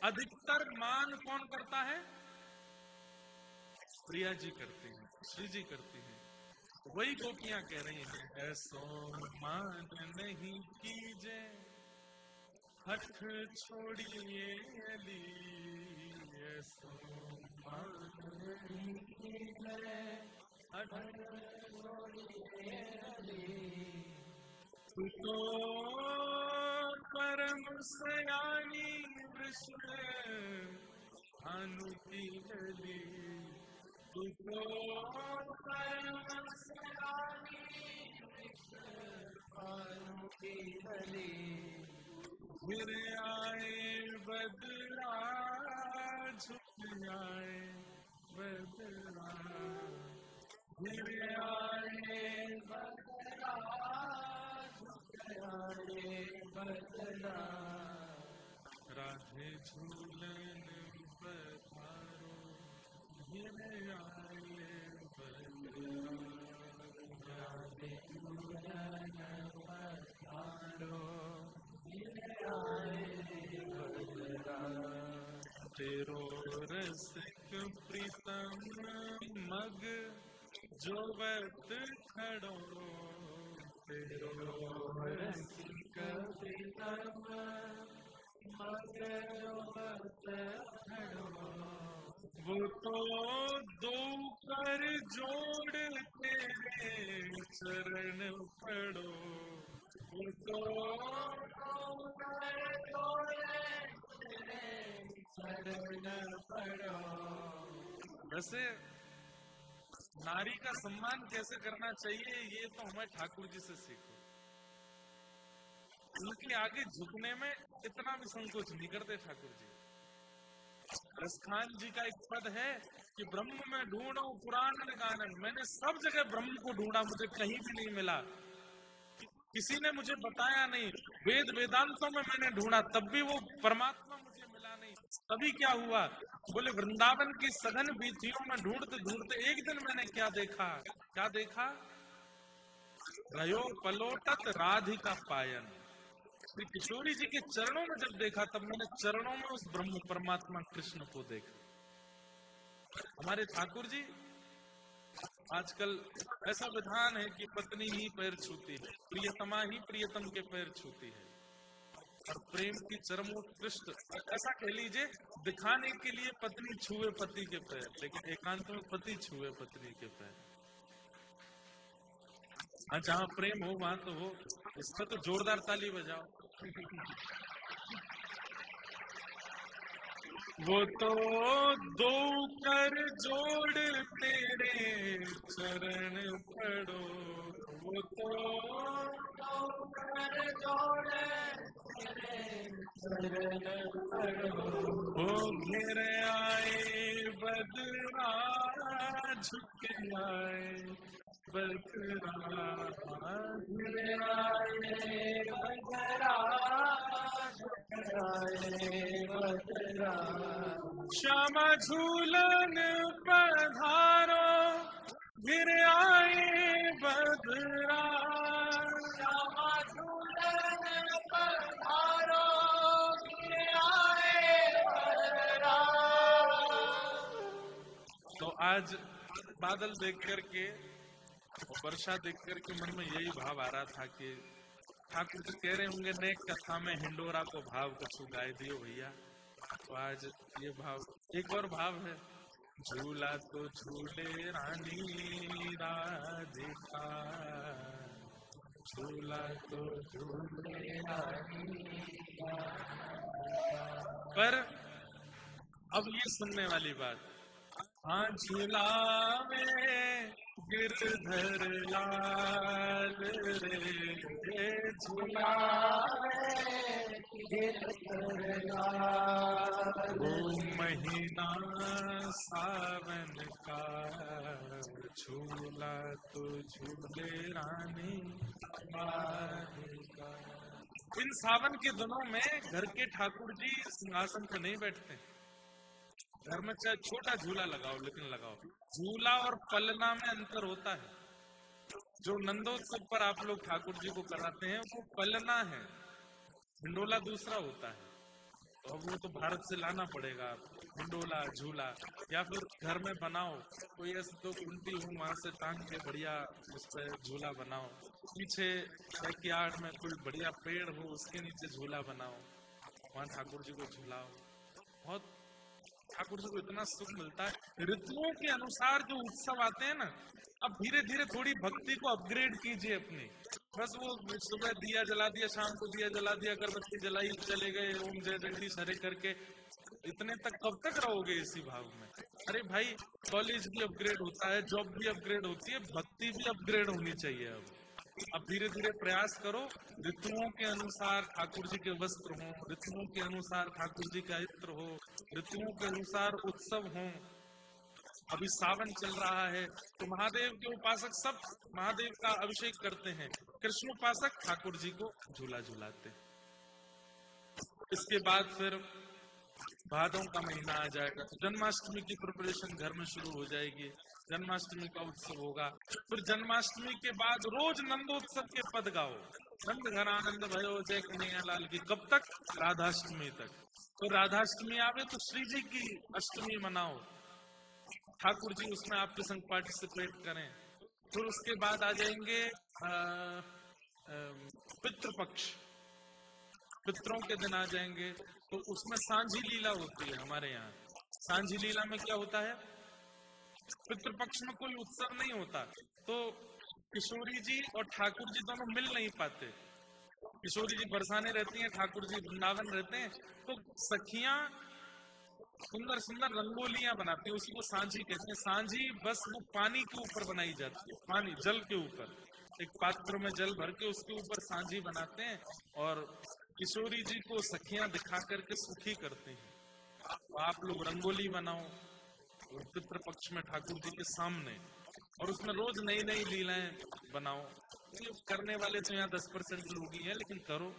अधिकतर मान कौन करता है? प्रिया जी करती हैं, श्री जी करती हैं। वही गोपियां कह रही हैं, ऐसो मान नहीं कीजे, हठ छोड़िए अली, ऐसो मान नहीं कीजे, हठ छोड़िए अली। तू तो परम सयानी कृष्ण भानु की गली, तू तो परम सयानी कृष्ण भानु की गली। फिर आए बदरा झुक आए बदरा, फिर आए बदरा बदला, राधे झूलन पधारो, घिर आए बदला, राधे झूलन पधारो, घिर आए बदला। तेरो रसिक प्रीतम मग जोवत खड़ो, तेरो रसिक प्रीतम मग जोवत खड़ो। वो तो दो कर जोड़ तेरे चरण पड़ो, वो तो दो कर जोड़ तेरे चरण पड़ो। वैसे नारी का सम्मान कैसे करना चाहिए ये तो हमें ठाकुर जी से सीखो। उनके आगे झुकने में इतना भी संकोच नहीं करते ठाकुर जी। रसखान जी का एक पद है कि ब्रह्म में ढूंढो पुराण गानन, मैंने सब जगह ब्रह्म को ढूंढा, मुझे कहीं भी नहीं मिला, किसी ने मुझे बताया नहीं, वेद वेदांतों में मैंने ढूंढा तब भी वो परमात्मा मुझे मिला नहीं। तभी क्या हुआ, बोले वृंदावन की सघन वीथियों में ढूंढते ढूंढते एक दिन मैंने क्या देखा, क्या देखा, रयो पलोटत राधिका पायन। श्री किशोरी जी के चरणों में जब देखा तब मैंने चरणों में उस ब्रह्म परमात्मा कृष्ण को देखा। हमारे ठाकुर जी आजकल ऐसा विधान है कि पत्नी ही पैर छूती है, प्रियतमा ही प्रियतम के पैर छूती है, और प्रेम की चरमोत्कृष्ट ऐसा कह लीजिए दिखाने के लिए पत्नी छुए पति के पैर, लेकिन एकांत में पति छुए पत्नी के पैर। हाँ, जहाँ प्रेम हो वहां तो हो, इसमें तो जोरदार ताली बजाओ। वो तो दो कर जोड़ तेरे चरण पड़ो, वो तो दो कर जोड़ तेरे चरण पड़ो। वो घिर आए बदरा झुक आए बदरा, घिर आए बदरा झुक आए बदरा। श्यामा झूलन पधारो, घिर आए बदरा, श्यामा झूलन पधारो, घिर आए बदरा। तो आज बादल देख करके और वर्षा देख करके मन में यही भाव आ रहा था कि ठाकुर जी कह रहे होंगे नेक कथा में हिंडोरा को भाव कुछ गाय दियो भैया। तो आज ये भाव, एक और भाव है, झूला तो झूले रानी राधिका, झूला तो झूले रानी राधिका। पर अब ये सुनने वाली बात, हाँ झूलावे गिरधर लाल रे, झूलावे गिरधर लाल। वो महीना सावन का झूला तो झूले रानी राधिका। इन सावन के दिनों में घर के ठाकुर जी सिंहासन पर नहीं बैठते, घर में चाहे छोटा झूला लगाओ लेकिन लगाओ। झूला और पलना में अंतर होता है। जो नंदोत्सव पर आप लोग ठाकुर जी को कराते हैं वो पलना है, हिंडोला दूसरा होता है। और वो तो भारत से लाना पड़ेगा, मंडोला झूला, या फिर घर में बनाओ कोई ऐसे तो उल्टी हो वहां से टांग के बढ़िया उस पर झूला बनाओ, पीछे बैकयार्ड में कोई बढ़िया पेड़ हो उसके नीचे झूला बनाओ, वहां ठाकुर जी को झूलाओ। बहुत ठाकुर जी को इतना सुख मिलता है। ऋतुओं के अनुसार जो उत्सव आते हैं ना, अब धीरे धीरे थोड़ी भक्ति को अपग्रेड कीजिए अपनी। बस वो सुबह दिया जला दिया, शाम को दिया जला दिया, अगरबत्ती जलाई, चले गए, ओम जय जगदीश हरे करके, इतने तक कब तक रहोगे इसी भाव में? अरे भाई, कॉलेज भी अपग्रेड होता है, जॉब भी अपग्रेड होती है, भक्ति भी अपग्रेड होनी चाहिए। अब धीरे धीरे प्रयास करो, ऋतुओं के अनुसार ठाकुर जी के वस्त्र हो, ऋतुओं के अनुसार ठाकुर जी का इत्र हो, ऋतुओं के अनुसार उत्सव हो। अभी सावन चल रहा है तो महादेव के उपासक सब महादेव का अभिषेक करते हैं, कृष्ण उपासक ठाकुर जी को झूला झूलाते। इसके बाद फिर भादों का महीना आ जाएगा, जन्माष्टमी की प्रिपरेशन घर में शुरू हो जाएगी, जन्माष्टमी का उत्सव होगा। फिर जन्माष्टमी के बाद रोज नंदोत्सव के पद गाओ, नंद घर आनंद भयो जय कन्हैया लाल की। कब तक? राधाष्टमी तक। तो राधाष्टमी आवे तो श्री जी की अष्टमी मनाओ, ठाकुर जी उसमें आपके संग पार्टिसिपेट करें। फिर उसके बाद आ जाएंगे पितृपक्ष, पितरों के दिन आ जाएंगे, तो उसमें सांझी लीला होती है हमारे यहाँ। सांझी लीला में क्या होता है? पितृपक्ष में कोई उत्सव नहीं होता, तो किशोरी जी और ठाकुर जी दोनों मिल नहीं पाते। किशोरी जी बरसाने रहती हैं, ठाकुर जी वृंदावन रहते हैं, तो सखियां सुंदर सुंदर रंगोलियां बनाती है, उसी को सांझी कहते हैं। सांझी बस वो पानी के ऊपर बनाई जाती है, पानी जल के ऊपर, एक पात्र में जल भर के उसके ऊपर सांझी बनाते हैं, और किशोरी जी को सखियां दिखा करके सुखी करते हैं। तो आप लोग रंगोली बनाओ पितृपक्ष में ठाकुर जी के सामने, और उसमें रोज नई नई लीलाएं बनाओ। करने वाले तो यहाँ 10% लोग ही हैं, लेकिन करो।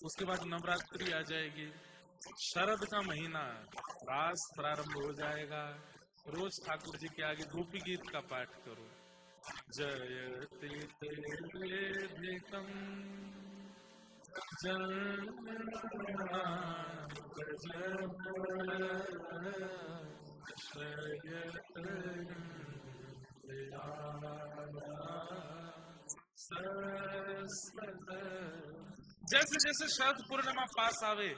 उसके बाद नवरात्रि आ जाएगी, शरद का महीना, रास प्रारंभ हो जाएगा। रोज ठाकुर जी के आगे गोपी गीत का पाठ करो, जयते तेरेभितम जैसे जैसे शरद पूर्णिमा पास आवे,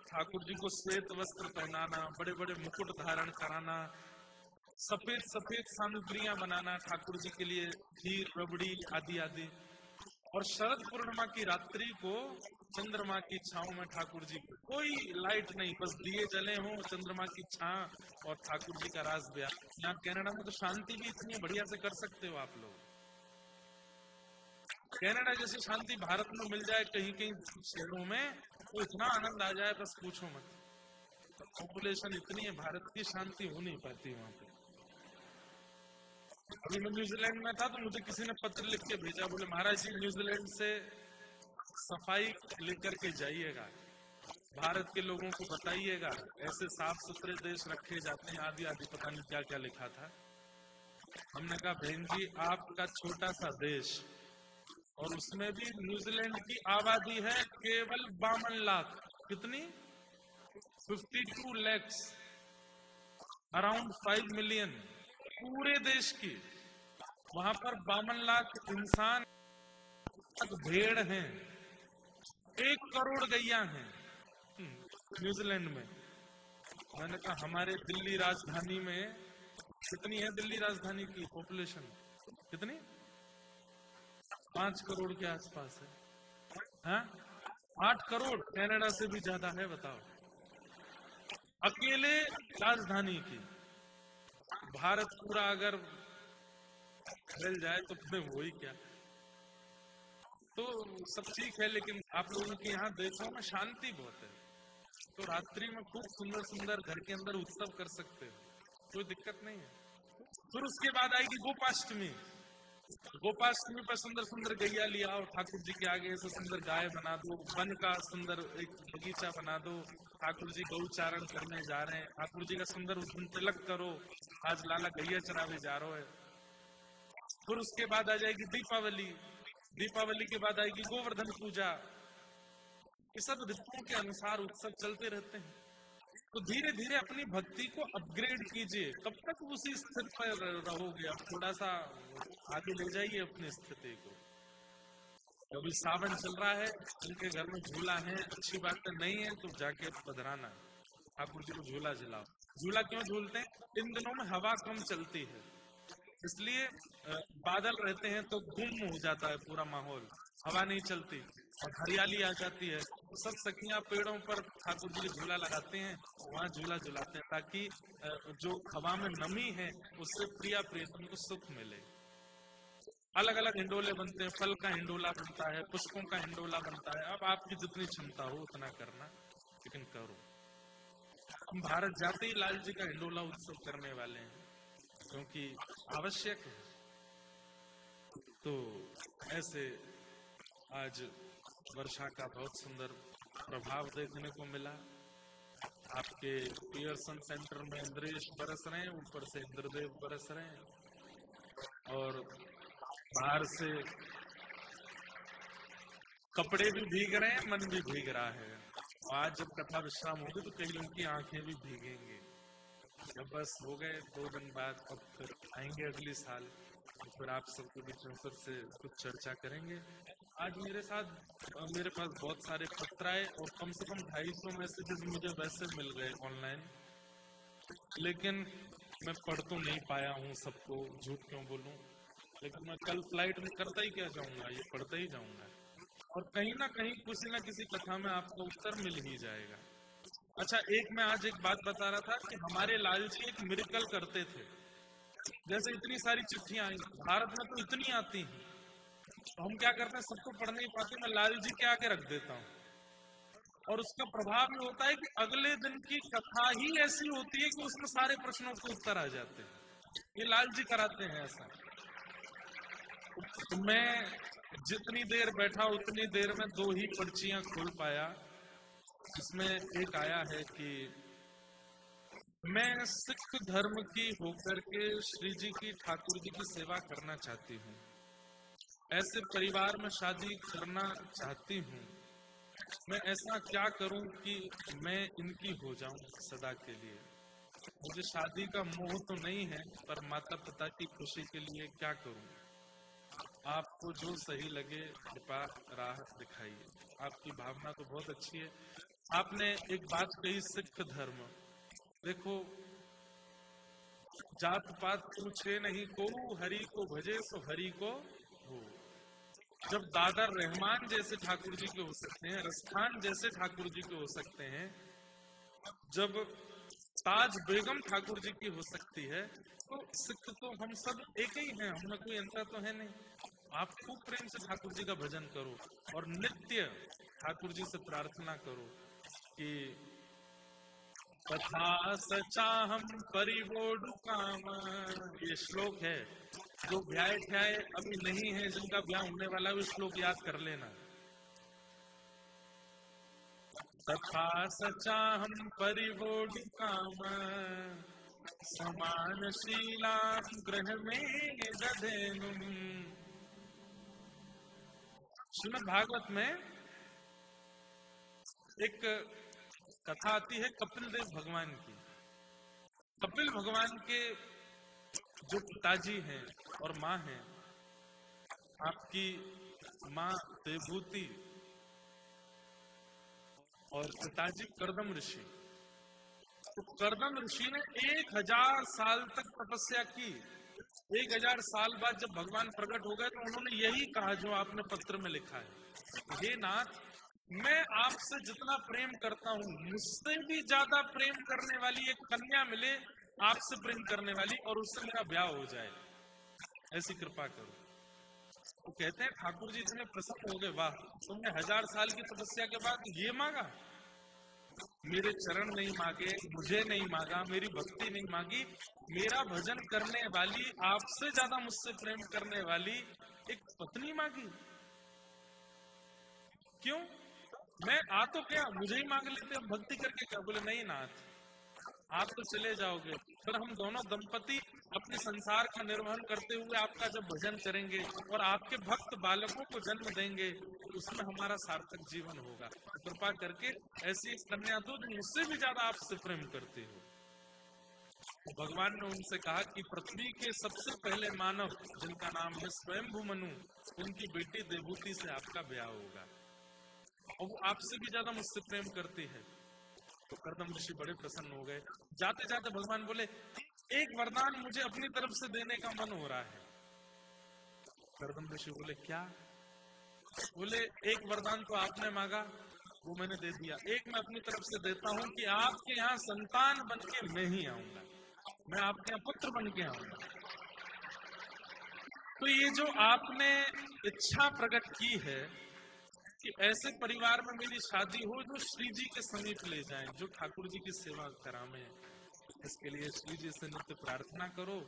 ठाकुर जी को श्वेत वस्त्र पहनाना, बड़े बड़े मुकुट धारण कराना, सफेद सफेद सामग्रियां बनाना ठाकुर जी के लिए, खीर रबड़ी आदि आदि। और शरद पूर्णिमा की रात्रि को चंद्रमा की छांव में ठाकुर जी को, कोई लाइट नहीं, बस दिए जले हों, चंद्रमा की छांव और ठाकुर जी का रास ब्याह। यहाँ कनाडा में तो शांति भी इतनी बढ़िया से कर सकते हो आप लोग। कनाडा जैसी शांति भारत में मिल जाए कहीं कहीं शहरों में, तो इतना आनंद आ जाए, बस पूछो मत। पॉपुलेशन इतनी है, भारत की शांति हो नहीं पाती वहां पे। अभी मैं न्यूजीलैंड में था तो मुझे किसी ने पत्र लिख के भेजा, बोले महाराज जी न्यूजीलैंड से सफाई लेकर के जाइएगा, भारत के लोगों को बताइएगा, ऐसे साफ सुथरे देश रखे जाते हैं, आदि आदि पता नहीं क्या क्या लिखा था। हमने कहा बहन जी, आपका छोटा सा देश, और उसमें भी न्यूजीलैंड की आबादी है केवल 52 लाख। कितनी? 52 lakhs, अराउंड 5 million पूरे देश की। वहां पर 52 लाख इंसान, भेड़ हैं, 1 करोड़ गैया हैं न्यूजीलैंड में। मैंने कहा हमारे दिल्ली राजधानी में कितनी है? दिल्ली राजधानी की पॉपुलेशन कितनी? 5 करोड़ के आसपास है। हाँ, 8 करोड़, कनाडा से भी ज्यादा है। बताओ, अकेले राजधानी की। भारत पूरा अगर फैल जाए तो फिर वही क्या। तो सब ठीक है, लेकिन आप लोगों के यहाँ देशों में शांति बहुत है, तो रात्रि में खूब सुंदर सुंदर घर के अंदर उत्सव कर सकते हो, कोई दिक्कत नहीं है। फिर उसके बाद आएगी गोपाष्टमी। गोपाष्टमी पर सुंदर सुंदर गैया लिया और ठाकुर जी के आगे ऐसे सुंदर गाय बना दो, वन का सुंदर एक बगीचा बना दो, ठाकुर जी गौचारण करने जा रहे हैं, ठाकुर जी का सुंदर उस दिन तिलक करो, आज लाला गैया चरावे जा रहा है। फिर उसके बाद आ जाएगी दीपावली, दीपावली के बाद आएगी गोवर्धन पूजा, ये सब ऋतुओं के अनुसार उत्सव चलते रहते हैं। तो धीरे धीरे अपनी भक्ति को अपग्रेड कीजिए। कब तक उसी स्थिति पर रहोगे? अब थोड़ा सा आगे ले जाइए अपनी स्थिति को। अभी सावन चल रहा है, जिनके घर में झूला है अच्छी बात है, नहीं है तो जाके पधराना, ठाकुर जी को झूला झुलाओ। झूला क्यों झूलते हैं? इन दिनों में हवा कम चलती है, इसलिए बादल रहते हैं तो गुम हो जाता है पूरा माहौल, हवा नहीं चलती और हरियाली आ जाती है। तो सब सखियां पेड़ों पर ठाकुर जी झूला लगाते हैं, वहाँ झूला झुलाते हैं ताकि जो हवा में नमी है उससे प्रिया प्रियतम को सुख मिले। अलग अलग हिंडोले बनते हैं, फल का हिंडोला बनता है, पुष्पों का हिंडोला बनता है। अब आपकी जितनी क्षमता हो उतना करना, लेकिन करो। हम भारत जाते ही लाल जी का हिंडोला उत्सव करने वाले हैं, क्योंकि आवश्यक है। तो ऐसे आज वर्षा का बहुत सुंदर प्रभाव देखने को मिला। आपके पियर्सन सेंटर में इंद्रेश बरस रहे हैं, ऊपर से इंद्रदेव बरस रहे हैं और बाहर से कपड़े भी भीग रहे हैं, मन भी भीग रहा है। आज जब कथा विश्राम होगी तो कई लोगों की आंखें भी भीगेंगी। जब बस हो गए 2 दिन बाद, अब फिर आएंगे अगले साल, तो फिर आप सबके बीच में फिर से कुछ चर्चा करेंगे। आज मेरे पास बहुत सारे पत्र आए और कम से कम 250 मैसेजेस मुझे वैसे मिल गए ऑनलाइन, लेकिन मैं पढ़ तो नहीं पाया हूँ सबको, झूठ क्यों बोलूं। लेकिन मैं कल फ्लाइट में करता ही क्या जाऊंगा, ये पढ़ता ही जाऊंगा और कहीं ना कहीं किसी न किसी कथा में आपको उत्तर मिल ही जाएगा। अच्छा, मैं आज एक बात बता रहा था कि हमारे लाल जी एक मिरेकल करते थे। जैसे इतनी सारी चिट्ठियां आई, भारत में तो इतनी आती हैं, तो हम क्या करते हैं, सबको पढ़ नहीं पाते, मैं लाल जी के आगे रख देता हूँ और उसका प्रभाव ये होता है कि अगले दिन की कथा ही ऐसी होती है कि उसमें सारे प्रश्नों के उत्तर आ जाते हैं। ये लाल जी कराते हैं ऐसा। तो मैं जितनी देर बैठा उतनी देर में 2 ही पर्चियां खोल पाया। इसमें एक आया है कि मैं सिख धर्म की होकर के श्री जी की, ठाकुर जी की सेवा करना चाहती हूँ, ऐसे परिवार में शादी करना चाहती हूँ। मैं ऐसा क्या करूं कि मैं इनकी हो जाऊं सदा के लिए। मुझे शादी का मोह तो नहीं है, पर माता पिता की खुशी के लिए क्या करूं। आपको जो सही लगे कृपा राह दिखाइए। आपकी भावना तो बहुत अच्छी है। आपने एक बात कही, सिख धर्म। देखो, जात पात पूछे नहीं को, हरि को भजे सो हरि को हो। जब दादर रहमान जैसे ठाकुर जी के हो सकते हैं, रसखान जैसे ठाकुर जी के हो सकते हैं, जब ताज बेगम ठाकुर जी की हो सकती है, तो सिख तो हम सब एक ही हैं, हमें कोई अंतर तो है नहीं। आप खूब प्रेम से ठाकुर जी का भजन करो और नित्य ठाकुर जी से प्रार्थना करो कि तथा सचा हम परिवोडु काम। ये श्लोक है, जो ब्याह ठ्याए अभी नहीं है, जिनका ब्याह होने वाला है, श्लोक याद कर लेना। तथा सचा हम परिवोडु काम, समान शीला ग्रह में दधेनुम। श्रीमद् भागवत में एक कथा आती है कपिल देव भगवान की। कपिल भगवान के जो पिताजी हैं और माँ हैं, आपकी माँ देवभूति और पिताजी कर्दम ऋषि। तो कर्दम ऋषि ने 1000 साल तक तपस्या की। 1000 साल बाद जब भगवान प्रकट हो गए तो उन्होंने यही कहा जो आपने पत्र में लिखा है, हे नाथ, मैं आपसे जितना प्रेम करता हूँ, मुझसे भी ज्यादा प्रेम करने वाली एक कन्या मिले आपसे प्रेम करने वाली, और उससे मेरा ब्याह हो जाए, ऐसी कृपा करो। वो कहते हैं ठाकुर जी इतने प्रसन्न हो गए, वाह, तुमने 1000 साल की तपस्या के बाद ये मांगा, मेरे चरण नहीं मांगे, मुझे नहीं मांगा, मेरी भक्ति नहीं मांगी, मेरा भजन करने वाली, आपसे ज्यादा मुझसे प्रेम करने वाली एक पत्नी मांगी। क्यों? मैं आ तो क्या, मुझे ही मांग लेते, भक्ति करके क्या? बोले नहीं नाथ, आप तो चले जाओगे, फिर हम दोनों दंपति अपने संसार का निर्वहन करते हुए आपका जब भजन करेंगे और आपके भक्त बालकों को जन्म देंगे, उसमें हमारा सार्थक जीवन होगा। कृपा करके ऐसी कन्या दो जो मुझसे भी ज्यादा आपसे प्रेम करती हो। भगवान ने उनसे कहा कि पृथ्वी के सबसे पहले मानव जिनका नाम है स्वयंभू मनु, उनकी बेटी देवहूति से आपका ब्याह होगा और वो आपसे भी ज्यादा मुझसे प्रेम करती है। तो कर्दम ऋषि बड़े प्रसन्न हो गए। जाते जाते भगवान बोले, एक वरदान मुझे अपनी तरफ से देने का मन हो रहा है। कर्दम ऋषि बोले, क्या? बोले, एक वरदान तो आपने मांगा, वो मैंने दे दिया। एक मैं अपनी तरफ से देता हूं कि आपके यहाँ संतान बन के मैं ही आऊंगा, मैं आपके यहाँ पुत्र बन के आऊंगा। तो ये जो आपने इच्छा प्रकट की है कि ऐसे परिवार में मेरी शादी हो जो श्री जी के समीप ले जाएं, जो ठाकुर जी की सेवा करावें, इसके लिए श्री जी से नित्य प्रार्थना करो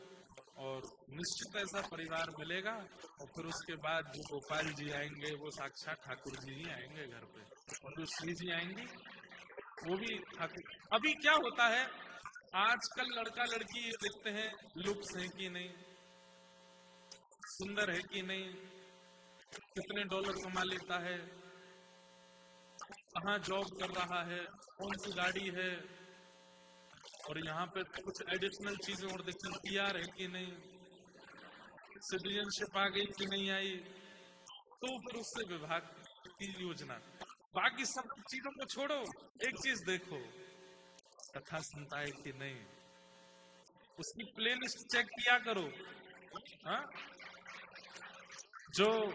और निश्चित ऐसा परिवार मिलेगा। और फिर उसके बाद जो गोपाल जी आएंगे वो साक्षात ठाकुर जी ही आएंगे घर पे, और जो श्री जी आएंगी वो भी ठाकुर। अभी क्या होता है, आजकल लड़का लड़की ये देखते हैं लुक्स है कि नहीं, सुंदर है कि नहीं, कितने डॉलर कमा लेता है, कहाँ जॉब कर रहा है, कौन सी गाड़ी है, और यहाँ पे कुछ एडिशनल चीजें और देखते हैं, पीआर है कि नहीं, सिटीजनशिप आ गई कि नहीं आई, तो फिर उससे विभाग की योजना। बाकी सब चीजों को छोड़ो, एक चीज देखो, कथा सुनता है कि नहीं, उसकी प्लेलिस्ट चेक किया करो। हाँ, जो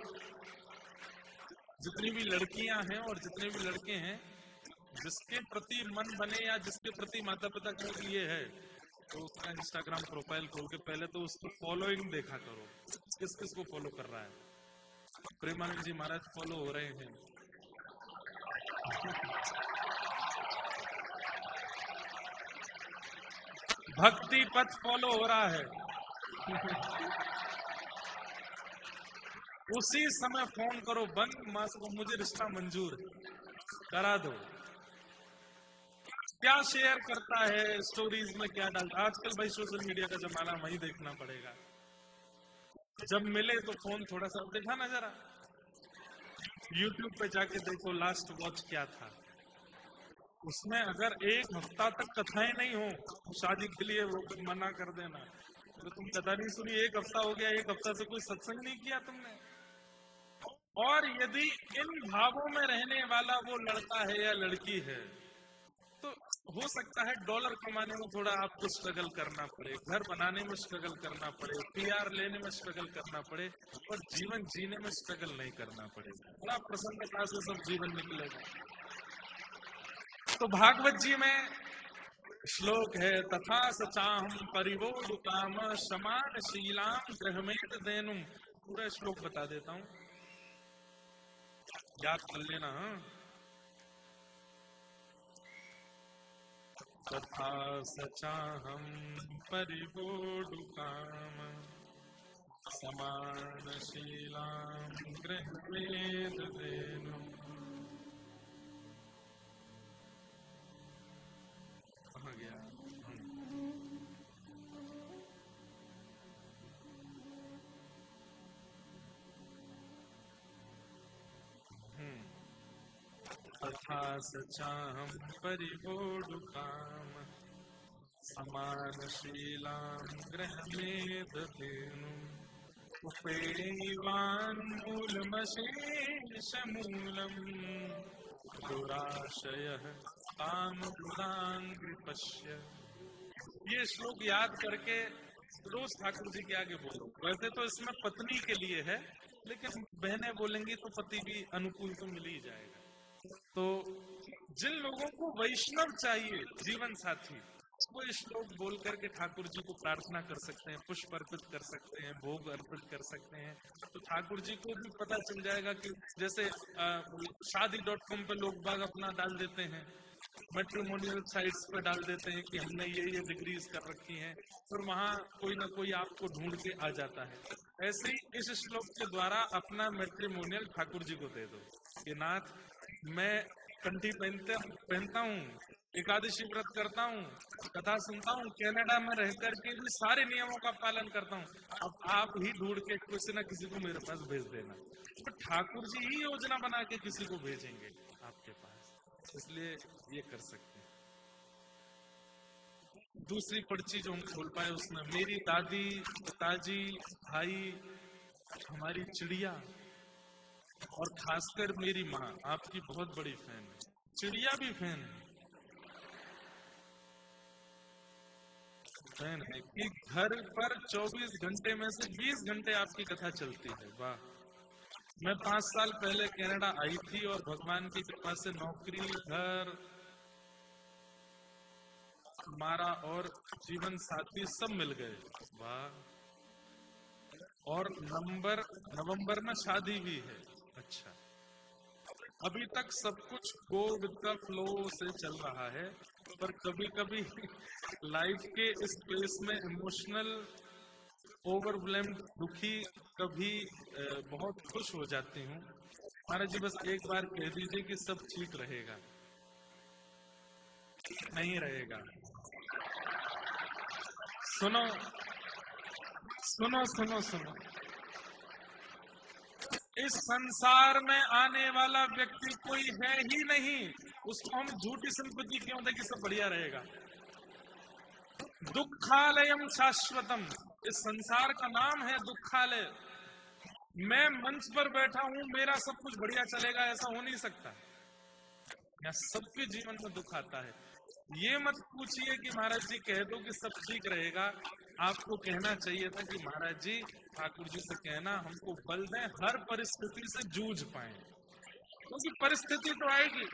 जितनी भी लड़कियां हैं और जितने भी लड़के हैं, जिसके प्रति मन बने या जिसके प्रति माता पिता का ये है, तो उसका इंस्टाग्राम प्रोफाइल खोल के पहले तो उसको फॉलोइंग देखा करो, किस किस को फॉलो कर रहा है। प्रेमानंद जी महाराज फॉलो हो रहे हैं, भक्ति पथ फॉलो हो रहा है, उसी समय फोन करो, बंद मास को मुझे रिश्ता मंजूर करा दो। क्या शेयर करता है, स्टोरीज में क्या डालता, आजकल भाई सोशल मीडिया का जमाना, वही देखना पड़ेगा। जब मिले तो फोन थोड़ा सा देखा ना, जरा YouTube पे जाके देखो लास्ट वॉच क्या था। उसमें अगर एक हफ्ता तक कथाएं नहीं हो, शादी के लिए वो मना कर देना, तो तुम कथा नहीं सुनी, एक हफ्ता हो गया, एक हफ्ता से कोई सत्संग नहीं किया तुमने। और यदि इन भावों में रहने वाला वो लड़का है या लड़की है, तो हो सकता है डॉलर कमाने में थोड़ा आपको स्ट्रगल करना पड़े, घर बनाने में स्ट्रगल करना पड़े, पीआर लेने में स्ट्रगल करना पड़े, और जीवन जीने में स्ट्रगल नहीं करना पड़ेगा। बड़ा प्रसन्नता से सब जीवन निकलेगा। तो भागवत जी में श्लोक है, तथा सचाहम परिवोढु काम समान शीलाम गृहमेत देनुम। पूरा श्लोक बता देता हूं, याद कर लेना। तथा सचाहम परिवोढु काम समान शीलाम गृहमेत देनुम। कहाँ गया? तथा सचाहम परिवोढु काम समान शीलाम गृहमेत देनुम। उपेवान्मूलमशेषमूलम दुराशयः कामगुणान्नृपश्य। ये श्लोक याद करके रोज ठाकुर जी के आगे बोलो। वैसे तो इसमें पत्नी के लिए है, लेकिन बहनें बोलेंगी तो पति भी अनुकूल तो मिल ही जाएगा। तो जिन लोगों को वैष्णव चाहिए जीवन साथी, वो इस श्लोक बोल करके ठाकुर जी को प्रार्थना कर सकते हैं, पुष्प अर्पित कर सकते हैं, भोग अर्पित कर सकते हैं। तो ठाकुर जी को भी पता चल जाएगा कि जैसे शादी.com पे लोग बाग अपना डाल देते हैं, मैट्रिमोनियल साइट्स पे डाल देते हैं कि हमने ये डिग्रीज कर रखी हैं, फिर वहां कोई ना कोई आपको ढूंढ के आ जाता है। ऐसे ही इस श्लोक के द्वारा अपना मैट्रिमोनियल ठाकुर जी को दे दो कि नाथ, मैं कंठी पहनता हूँ, एकादशी व्रत करता हूँ, कथा सुनता हूँ, कनाडा में रह करके भी सारे नियमों का पालन करता हूँ। अब आप ही ढूंढ के किसी न किसी को मेरे पास भेज देना, तो ठाकुर जी ही योजना बना के किसी को भेजेंगे आपके पास, इसलिए ये कर सकते हैं। दूसरी पर्ची जो हम खोल पाए उसमें मेरी दादी, पिताजी, भाई, हमारी चिड़िया और खासकर मेरी माँ आपकी बहुत बड़ी फैन है, चिड़िया भी फैन है कि घर पर 24 घंटे में से 20 घंटे आपकी कथा चलती है। वाह! मैं 5 साल पहले कनाडा आई थी और भगवान की कृपा से नौकरी, घर, हमारा और जीवन साथी सब मिल गए। वाह! और नवंबर में शादी भी है। अच्छा, अभी तक सब कुछ गो विद द फ्लो से चल रहा है, पर कभी कभी लाइफ के इस प्लेस में इमोशनल ओवरवेल्म्ड, दुखी, कभी बहुत खुश हो जाती हूँ। महाराज जी बस एक बार कह दीजिए कि सब ठीक रहेगा। नहीं रहेगा। सुनो सुनो सुनो सुनो, इस संसार में आने वाला व्यक्ति कोई है ही नहीं, उसको हम झूठी संपत्ति क्यों दें कि सब बढ़िया रहेगा। दुखालयम शाश्वतम, इस संसार का नाम है दुखालय। मैं मंच पर बैठा हूं, मेरा सब कुछ बढ़िया चलेगा, ऐसा हो नहीं सकता। या सबके जीवन में दुख आता है। ये मत पूछिए कि महाराज जी कह दो कि सब ठीक रहेगा। आपको कहना चाहिए था कि महाराज जी ठाकुर जी से कहना हमको बल दें, हर परिस्थिति से जूझ पाए, क्योंकि परिस्थिति तो आएगी।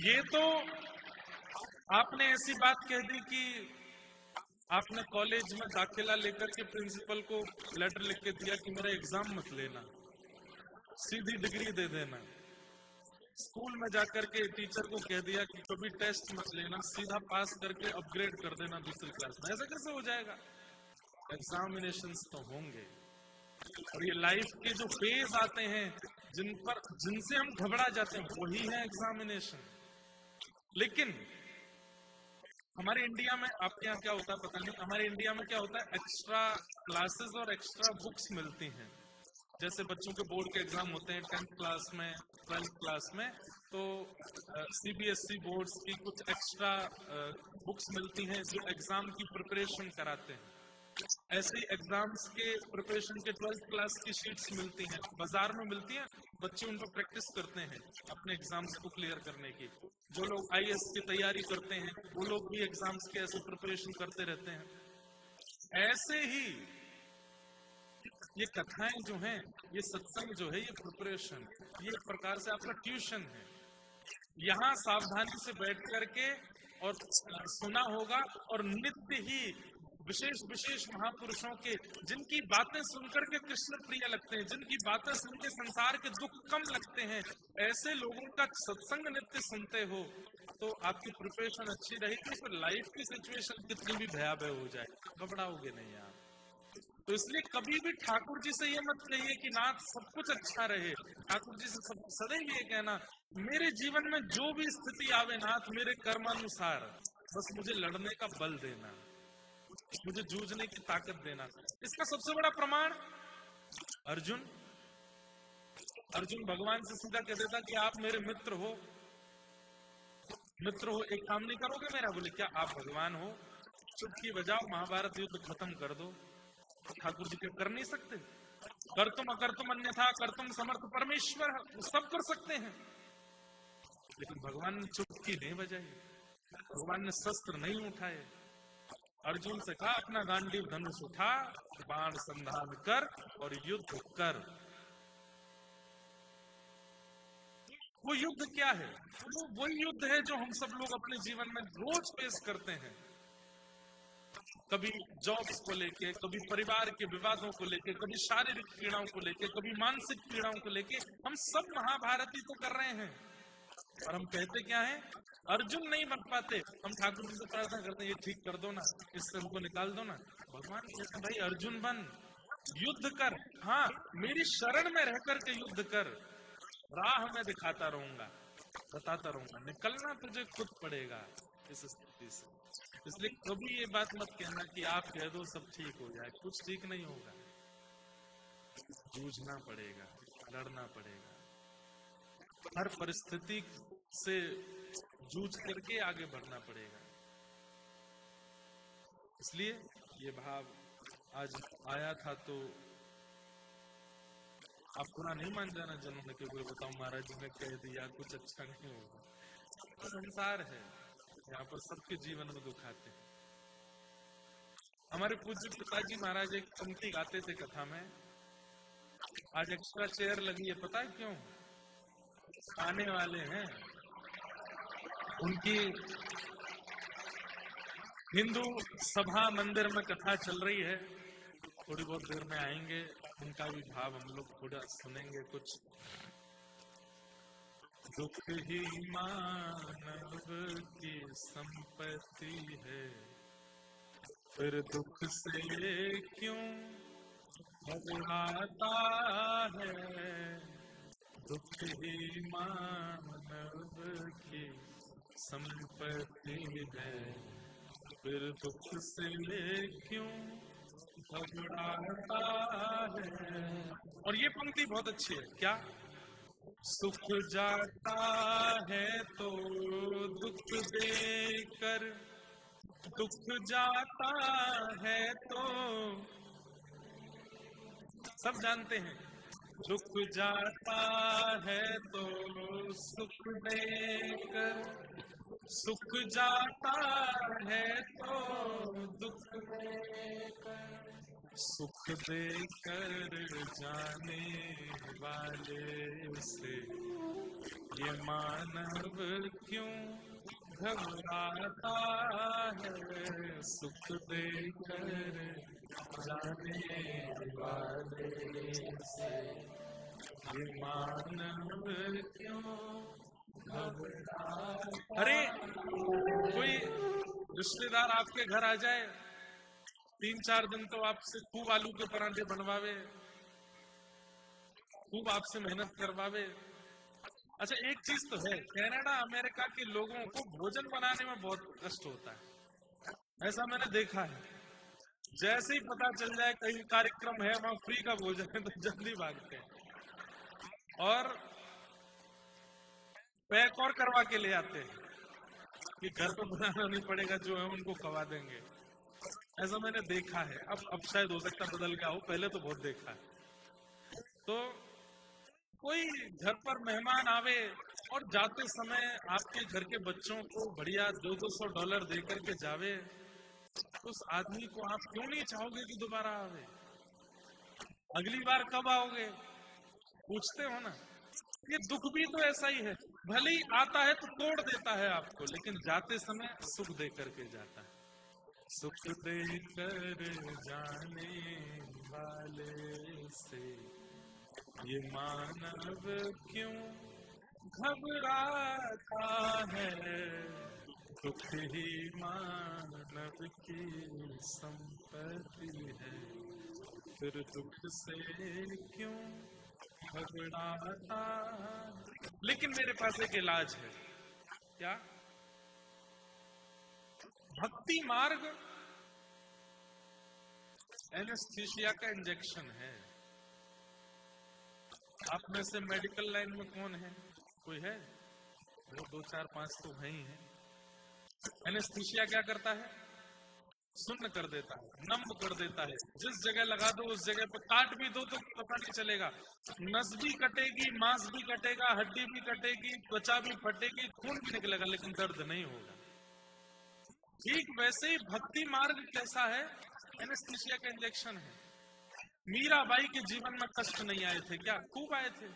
ये तो आपने ऐसी बात कह दी कि आपने कॉलेज में दाखिला लेकर के प्रिंसिपल को लेटर लिख के दिया कि मेरा एग्जाम मत लेना, सीधी डिग्री दे देना। स्कूल में जाकर के टीचर को कह दिया कि कभी टेस्ट मत लेना, सीधा पास करके अपग्रेड कर देना दूसरी क्लास में। ऐसा कैसे हो जाएगा? एग्जामिनेशंस तो होंगे, और ये लाइफ के जो फेज आते हैं जिनसे हम घबरा जाते हैं, वही है एग्जामिनेशन। लेकिन हमारे इंडिया में, आपके यहाँ क्या होता है पता नहीं, हमारे इंडिया में क्या होता है, एक्स्ट्रा क्लासेस और एक्स्ट्रा बुक्स मिलती हैं। जैसे बच्चों के बोर्ड के एग्जाम होते हैं 10th क्लास में, 12th क्लास में, तो CBSE बोर्ड्स की कुछ एक्स्ट्रा बुक्स मिलती हैं जो एग्जाम की प्रिपरेशन कराते हैं। ऐसे एग्जाम्स के प्रिपरेशन के 12th क्लास की शीट्स मिलती हैं, बाजार में मिलती हैं, बच्चे उन पर प्रैक्टिस करते हैं अपने एग्जाम्स को क्लियर करने की। जो लोग IAS की तैयारी करते हैं वो लोग भी एग्जाम्स के ऐसे प्रिपरेशन करते रहते हैं। ऐसे ही ये कथाएं जो हैं, ये सत्संग जो है, ये प्रिपरेशन, ये एक प्रकार से आपका ट्यूशन है। यहाँ सावधानी से बैठ करके और सुना होगा, और नित्य ही विशेष विशेष महापुरुषों के जिनकी बातें सुनकर के कृष्ण प्रिय लगते हैं, जिनकी बातें सुन के संसार के दुख कम लगते हैं, ऐसे लोगों का सत्संग नित्य सुनते हो तो आपकी प्रिपरेशन अच्छी रहेगी। फिर लाइफ की सिचुएशन कितनी भी भयावह हो जाए, घबराओगे नहीं आप। तो इसलिए कभी भी ठाकुर जी से ये मत कहिए कि नाथ सब कुछ अच्छा रहे। ठाकुर जी से सदैव ये कहना, मेरे जीवन में जो भी स्थिति आवे नाथ, मेरे कर्मानुसार बस मुझे लड़ने का बल देना, मुझे जूझने की ताकत देना। इसका सबसे बड़ा प्रमाण अर्जुन भगवान से सीधा कह देता कि आप मेरे मित्र हो, एक काम नहीं करोगे मेरा? बोले क्या आप भगवान हो? चुटकी बजाओ, महाभारत युद्ध खत्म कर दो। ठाकुर जी के कर नहीं सकते? कर तुम अकर्तुम अन्यथा कर्तुम समर्थ परमेश्वर, सब कर सकते हैं। लेकिन भगवान ने चुटकी नहीं बजाई, भगवान ने शस्त्र नहीं उठाए। अर्जुन से कहा अपना गांडीव धनुष उठा, बाण संधान कर और युद्ध कर। वो युद्ध क्या है? वो वही युद्ध है जो हम सब लोग अपने जीवन में रोज फेस करते हैं। कभी जॉब्स को लेके, कभी परिवार के विवादों को लेके, कभी शारीरिक पीड़ाओं को लेके, कभी मानसिक पीड़ाओं को लेके, हम सब महाभारती तो कर रहे हैं। और हम कहते क्या है? अर्जुन नहीं बन पाते, हम ठाकुर जी से प्रार्थना करते हैं ये ठीक कर दो ना, इससे हमको निकाल दो ना। भगवान कहते हैं भाई अर्जुन बन, युद्ध कर। हाँ, मेरी शरण में रहकर के युद्ध कर, राह में दिखाता रहूंगा। बताता रहूंगा, निकलना तुझे खुद पड़ेगा इस स्थिति से। इसलिए कभी ये बात मत कहना कि आप कह दो सब ठीक हो जाए, कुछ ठीक नहीं होगा। जूझना पड़ेगा, लड़ना पड़ेगा, हर परिस्थिति से जूझ करके आगे बढ़ना पड़ेगा। इसलिए ये भाव आज आया था, तो आप पूरा नहीं मान जाना जिन्होंने क्योंकि बताओ महाराज जी ने कह दिया कुछ अच्छा नहीं होगा। तो संसार है, यहाँ पर सबके जीवन में दुख आते हैं। हमारे पूज्य पिताजी महाराज एक पंक्ति गाते थे कथा में, आज एक्स्ट्रा चेयर लगी है, पता है क्यों? आने वाले हैं, उनकी हिंदू सभा मंदिर में कथा चल रही है, थोड़ी बहुत देर में आएंगे, उनका भी भाव हम लोग थोड़ा सुनेंगे कुछ। दुख ही मानव की संपत्ति है, फिर दुख से क्यों घबराता है। दुख ही मानव की संपत्ति है, फिर दुख से क्यों घबराता है। और ये पंक्ति बहुत अच्छी है, क्या? सुख जाता है तो दुख देकर, दुख जाता है तो सब जानते हैं, दुख जाता है तो सुख देकर, सुख जाता है तो दुख देकर, सुख देकर जाने वाले से ये मानव क्यों घबराता है। सुख देकर जाने वाले से ये मानव क्यों घबराता। अरे कोई रिश्तेदार आपके घर आ जाए, 3-4 दिन तो आपसे खूब आलू के पराठे बनवावे, खूब आपसे मेहनत करवावे। अच्छा एक चीज तो है, कनाडा अमेरिका के लोगों को भोजन बनाने में बहुत कष्ट होता है, ऐसा मैंने देखा है। जैसे ही पता चल जाए कहीं कार्यक्रम है वहां फ्री का भोजन है तो जल्दी भागते हैं और पैक और करवा के ले आते हैं कि घर पर बनाना नहीं पड़ेगा, जो है उनको खवा देंगे। ऐसा मैंने देखा है, अब शायद हो सकता बदल गया हो, पहले तो बहुत देखा है। तो कोई घर पर मेहमान आवे और जाते समय आपके घर के बच्चों को बढ़िया $200 दे करके जावे, उस आदमी को आप क्यों नहीं चाहोगे कि दोबारा आवे? अगली बार कब आओगे पूछते हो ना। ये दुख भी तो ऐसा ही है, भले ही आता है तो तोड़ देता है आपको, लेकिन जाते समय सुख दे करके जाता है। सुख देकर जाने वाले से ये मानव क्यों घबराता है। दुख ही मानव की संपत्ति है, फिर दुख से क्यों घबराता। लेकिन मेरे पास एक इलाज है, क्या? भक्ति मार्ग एनेस्थीसिया का इंजेक्शन है। आप में से मेडिकल लाइन में कौन है? कोई है? वो 2, 4, 5 तो है ही है। एनेस्थीसिया क्या करता है? सुन्न कर देता है, नम कर देता है। जिस जगह लगा दो उस जगह पर काट भी दो तो पता नहीं चलेगा, नस भी कटेगी, मांस भी कटेगा, हड्डी भी कटेगी, त्वचा भी फटेगी, खून भी निकलेगा, लेकिन दर्द नहीं होगा। ठीक वैसे ही भक्ति मार्ग कैसा है? एनेस्थीसिया का इंजेक्शन है। मीराबाई के जीवन में कष्ट नहीं आए थे क्या? खूब आए थे।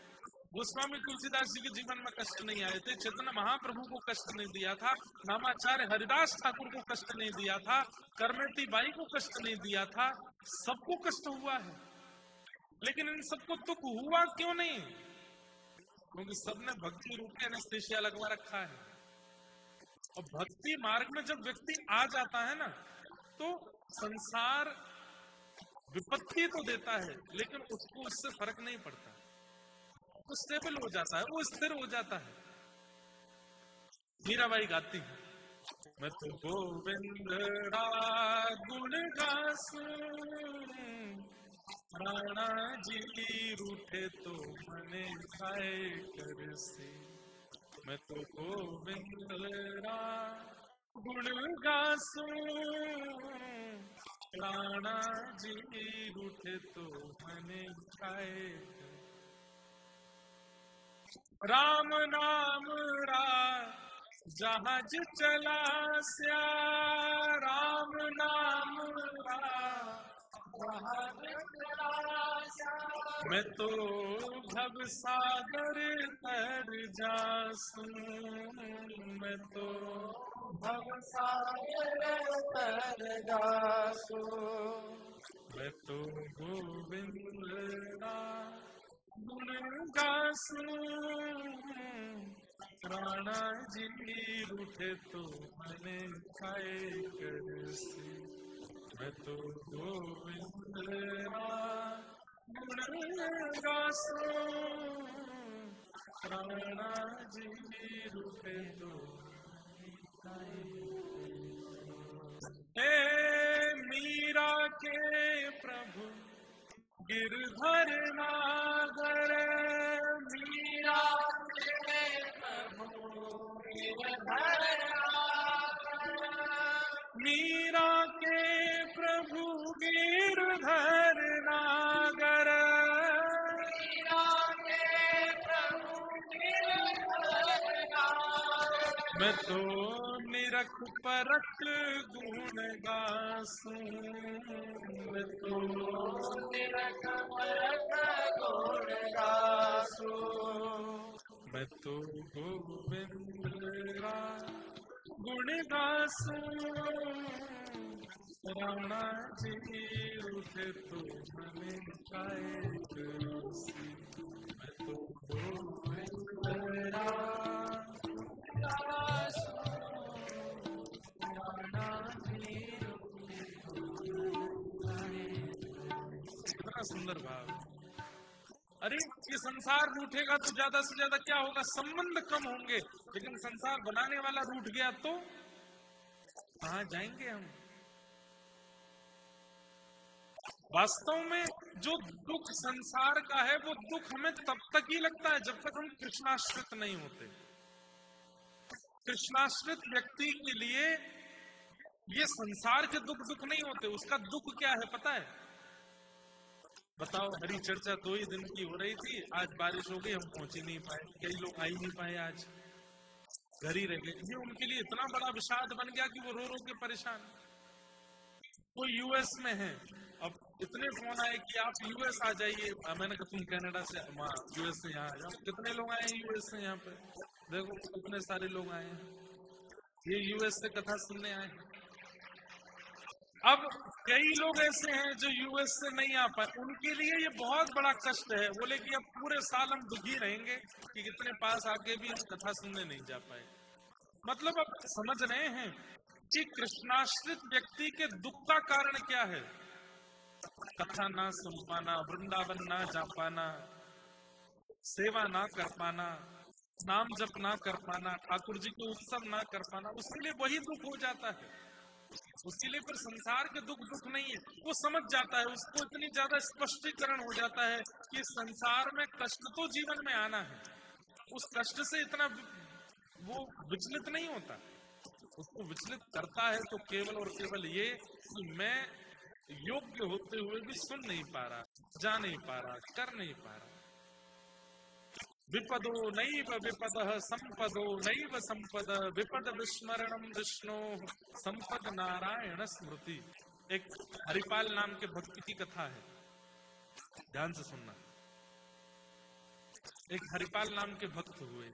गोस्वामी तुलसीदास जी के जीवन में कष्ट नहीं आए थे, चैतन्य महाप्रभु को कष्ट नहीं दिया था, नामाचार्य हरिदास ठाकुर को कष्ट नहीं दिया था, करमेती बाई को कष्ट नहीं दिया था, सबको कष्ट हुआ है। लेकिन इन सबको दुख हुआ क्यों नहीं? क्योंकि सबने भक्ति रूप में एनेस्थीसिया लगवा रखा है। और भक्ति मार्ग में जब व्यक्ति आ जाता है ना, तो संसार विपत्ति तो देता है, लेकिन उसको उससे फर्क नहीं पड़ता, वो स्टेबल हो जाता है, वो स्थिर हो जाता है। मीराबाई गाती है, मैं तो गोविंद रा गुण गासूं, राणा जी रूठे तो मने खाए कर से। मैं तो गोविंद रा गुण गासूं, राणा जी रूठे तो मने खाए। राम नाम रा जहाज चला स्या, राम नाम रा जहाज चला स्या। मैं तो भव सागर तर जासूं, मैं तो भव सागर तर जासूं। मैं तो गोविंद रा गुण गासूं, राणा जी रूठे तो मने खाए कर से। मैं तो गोविंद रा गुण गासूं, राणा जी रूठे तो मने खाए। हे मीरा के प्रभु गिरधर नागर, मीरा के प्रभु गिरधर नागर, मीरा के प्रभु गिरधर नागर, मीरा के प्रभु गिरधर नागर। मैं तो निरख परख गुण गासूं, मैं तो निरख परख गुण गासूं। मैं तो गोविंद रा गुण गासूं, राणा जी रूठे तो मने खाए कर से। मैं तो गोविंद रा कितना सुंदर भाव। अरे ये संसार रूठेगा तो ज्यादा से ज्यादा क्या होगा, संबंध कम होंगे, लेकिन संसार बनाने वाला रूठ गया तो कहां जाएंगे हम। वास्तव में जो दुख संसार का है वो दुख हमें तब तक ही लगता है जब तक हम कृष्णाश्रित नहीं होते। कृष्णाश्रित व्यक्ति के लिए ये संसार के दुख दुख नहीं होते। उसका दुख क्या है पता है? बताओ, हरी चर्चा 2 ही दिन की हो रही थी, आज बारिश हो गई, हम पहुंच ही नहीं पाए, कई लोग आ ही नहीं पाए, आज घर ही रह गए। ये उनके लिए इतना बड़ा विषाद बन गया कि वो रो रो के परेशान। कोई यूएस में है, अब इतने फोन आए कि आप यूएस आ जाइए। मैंने कहा तुम कनाडा से यूएस से यहाँ आ जाओ। कितने लोग आए हैं यूएस से यहाँ पे, देखो कितने सारे लोग आए हैं, ये यूएस से कथा सुनने आए हैं। अब कई लोग ऐसे हैं जो यूएस से नहीं आ पाए, उनके लिए ये बहुत बड़ा कष्ट है। बोले कि अब पूरे साल हम दुखी रहेंगे कि कितने पास आके भी हम कथा सुनने नहीं जा पाए। मतलब अब समझ रहे हैं कि कृष्णाश्रित व्यक्ति के दुख का कारण क्या है? कथा ना सुन पाना, वृंदावन ना जा पाना, सेवा ना कर पाना, नाम जप ना कर पाना, ठाकुर जी के उत्सव ना कर पाना, उसके लिए वही दुख हो जाता है। उसके लिए फिर संसार के दुख दुख नहीं है, वो समझ जाता है, उसको इतनी ज्यादा स्पष्टीकरण हो जाता है कि संसार में कष्ट तो जीवन में आना है। उस कष्ट से इतना वो विचलित नहीं होता। उसको विचलित करता है तो केवल और केवल ये कि मैं योग्य होते हुए भी सुन नहीं पा रहा, जा नहीं पा रहा, कर नहीं पा रहा। विपदो नैव विपदः संपदो नैव संपद, विपद विस्मरणम विष्णु संपद नारायण स्मृति। एक हरिपाल नाम के भक्त की कथा है, ध्यान से सुनना। एक हरिपाल नाम के भक्त हुए,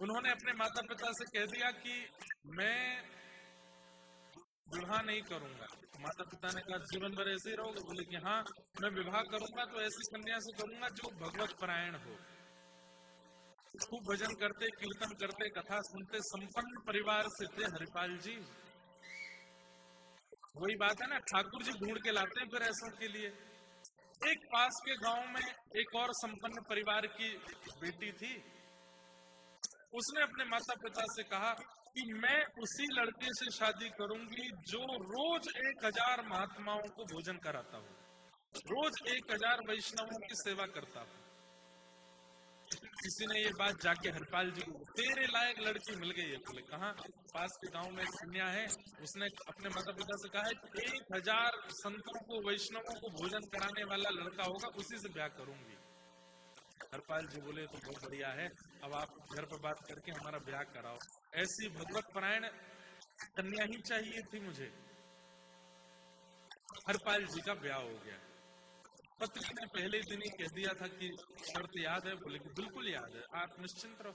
उन्होंने अपने माता पिता से कह दिया कि मैं विवाह नहीं करूंगा। माता पिता ने कहा जीवन भर ऐसे ही रहोगे? बोले कि हाँ, मैं विवाह करूंगा तो ऐसी कन्या से करूंगा जो भगवत परायण हो, खूब भजन करते, कीर्तन करते, कथा सुनते, संपन्न परिवार से थे हरिपाल जी। वही बात है ना, ठाकुर जी ढूंढ के लाते हैं फिर ऐसों के लिए। एक पास के गांव में एक और संपन्न परिवार की बेटी थी, उसने अपने माता पिता से कहा कि मैं उसी लड़के से शादी करूंगी जो रोज 1000 महात्माओं को भोजन कराता हूँ, रोज 1000 वैष्णवों की सेवा करता हूँ। किसी ने ये बात जाके हरपाल जी को, तेरे लायक लड़की मिल गई है। बोले कहाँ? पास के गांव में एक कन्या है, उसने अपने माता पिता से कहा है कि 1000 संतों को वैष्णवों को भोजन कराने वाला लड़का होगा, उसी से ब्याह करूंगी। हरपाल जी बोले तो बहुत बढ़िया है, अब आप घर पर बात करके हमारा ब्याह कराओ। ऐसी भगवत परायण कन्या ही चाहिए थी मुझे। हरपाल जी का ब्याह हो गया। पत्नी ने पहले दिन ही कह दिया था कि शर्त याद है? बोले कि बिल्कुल याद है, आप निश्चिंत रहो।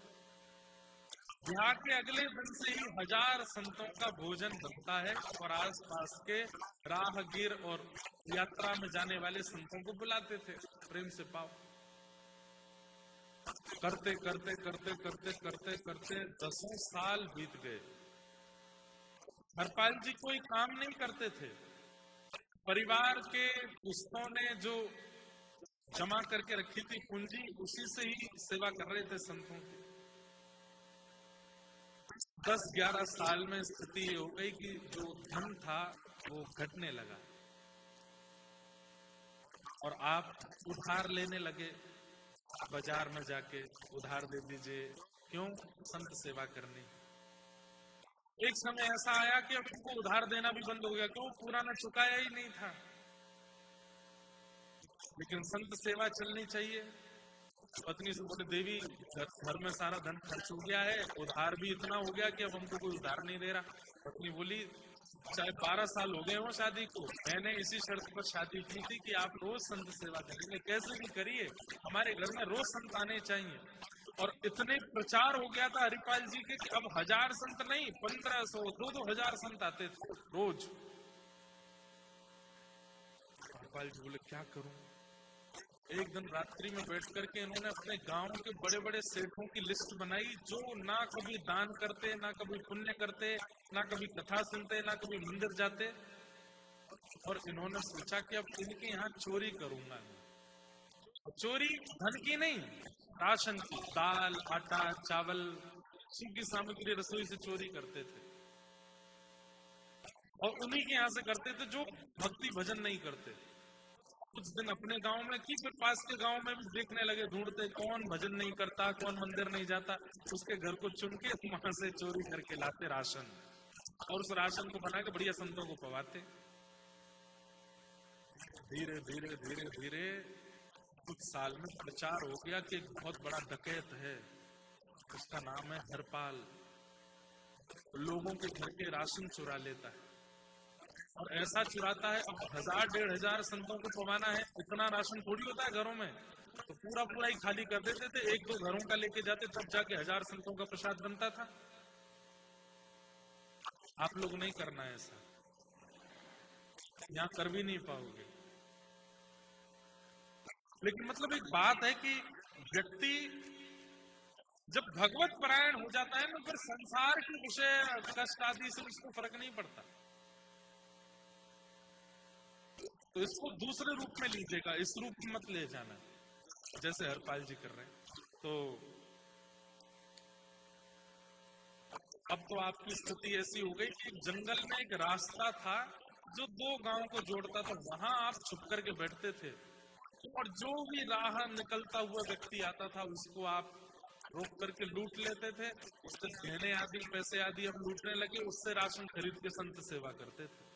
ब्याह के अगले दिन से ही 1000 संतों का भोजन बनता है और आसपास के राहगीर और यात्रा में जाने वाले संतों को बुलाते थे, प्रेम से पाओ। करते करते करते करते करते करते 10 साल बीत गए। हरपाल जी कोई काम नहीं करते थे, परिवार के पुस्तों ने जो जमा करके रखी थी पूंजी, उसी से ही सेवा कर रहे थे संतों की। 10-11 साल में स्थिति हो गई कि जो धन था वो घटने लगा और आप उधार लेने लगे। बाजार में जाके उधार दे दीजिए, क्यों? संत सेवा करनी। एक समय ऐसा आया कि अब उनको उधार देना भी बंद हो गया, क्यों? पुराना चुकाया ही नहीं था। लेकिन संत सेवा चलनी चाहिए। पत्नी से बोले देवी घर में सारा धन खर्च हो गया है, उधार भी इतना हो गया कि अब हमको कोई उधार नहीं दे रहा। पत्नी बोली चाहे 12 साल हो गए हो शादी को, मैंने इसी शर्त पर शादी की थी कि आप रोज संत सेवा करेंगे, कैसे भी करिए, हमारे घर में रोज संत आने चाहिए। और इतने प्रचार हो गया था हरिपाल जी के कि अब 1000 संत नहीं, 1500 2-2000 संत आते थे रोज। हरिपाल जी बोले क्या करूं? एक दिन रात्रि में बैठ करके इन्होंने अपने गांव के बड़े बड़े सेठों की लिस्ट बनाई, जो ना कभी दान करते, ना कभी पुण्य करते, ना कभी कथा सुनते, ना कभी मंदिर जाते। और इन्होंने सोचा कि अब इनके यहाँ चोरी करूंगा। चोरी धन की नहीं, राशन की, दाल आटा चावल सूखी सामग्री रसोई से चोरी करते थे और उन्हीं के यहाँ से करते थे जो भक्ति भजन नहीं करते। कुछ दिन अपने गांव में की, फिर पास के गांव में भी देखने लगे, ढूंढते कौन भजन नहीं करता, कौन मंदिर नहीं जाता, उसके घर को चुन के वहां से चोरी करके लाते राशन और उस राशन को बना के बढ़िया संतों को पवाते। धीरे धीरे धीरे धीरे कुछ साल में प्रचार हो गया कि एक बहुत बड़ा डकैत है, उसका नाम है हरपाल, लोगों के घर के राशन चुरा लेता है और ऐसा चुराता है। अब 1000-1500 संतों को पवाना है, इतना राशन थोड़ी होता है घरों में, तो पूरा पूरा ही खाली कर देते थे। 1-2 घरों का लेके जाते, तब जाके 1000 संतों का प्रसाद बनता था। आप लोग नहीं करना है ऐसा, यहां कर भी नहीं पाओगे। लेकिन मतलब एक बात है कि व्यक्ति जब भगवत परायण हो जाता है ना, फिर संसार के विषय कष्ट आदि से उसको फर्क नहीं पड़ता। तो इसको दूसरे रूप में लीजिएगा, इस रूप में मत ले जाना जैसे हरपाल जी कर रहे हैं। तो अब तो आपकी स्थिति ऐसी हो गई कि जंगल में एक रास्ता था जो 2 गांव को जोड़ता था, वहां आप छुप करके बैठते थे और जो भी राह निकलता हुआ व्यक्ति आता था उसको आप रोक करके लूट लेते थे। उससे गहने आदि पैसे आदि अब लूटने लगे, उससे राशन खरीद के संत सेवा करते थे।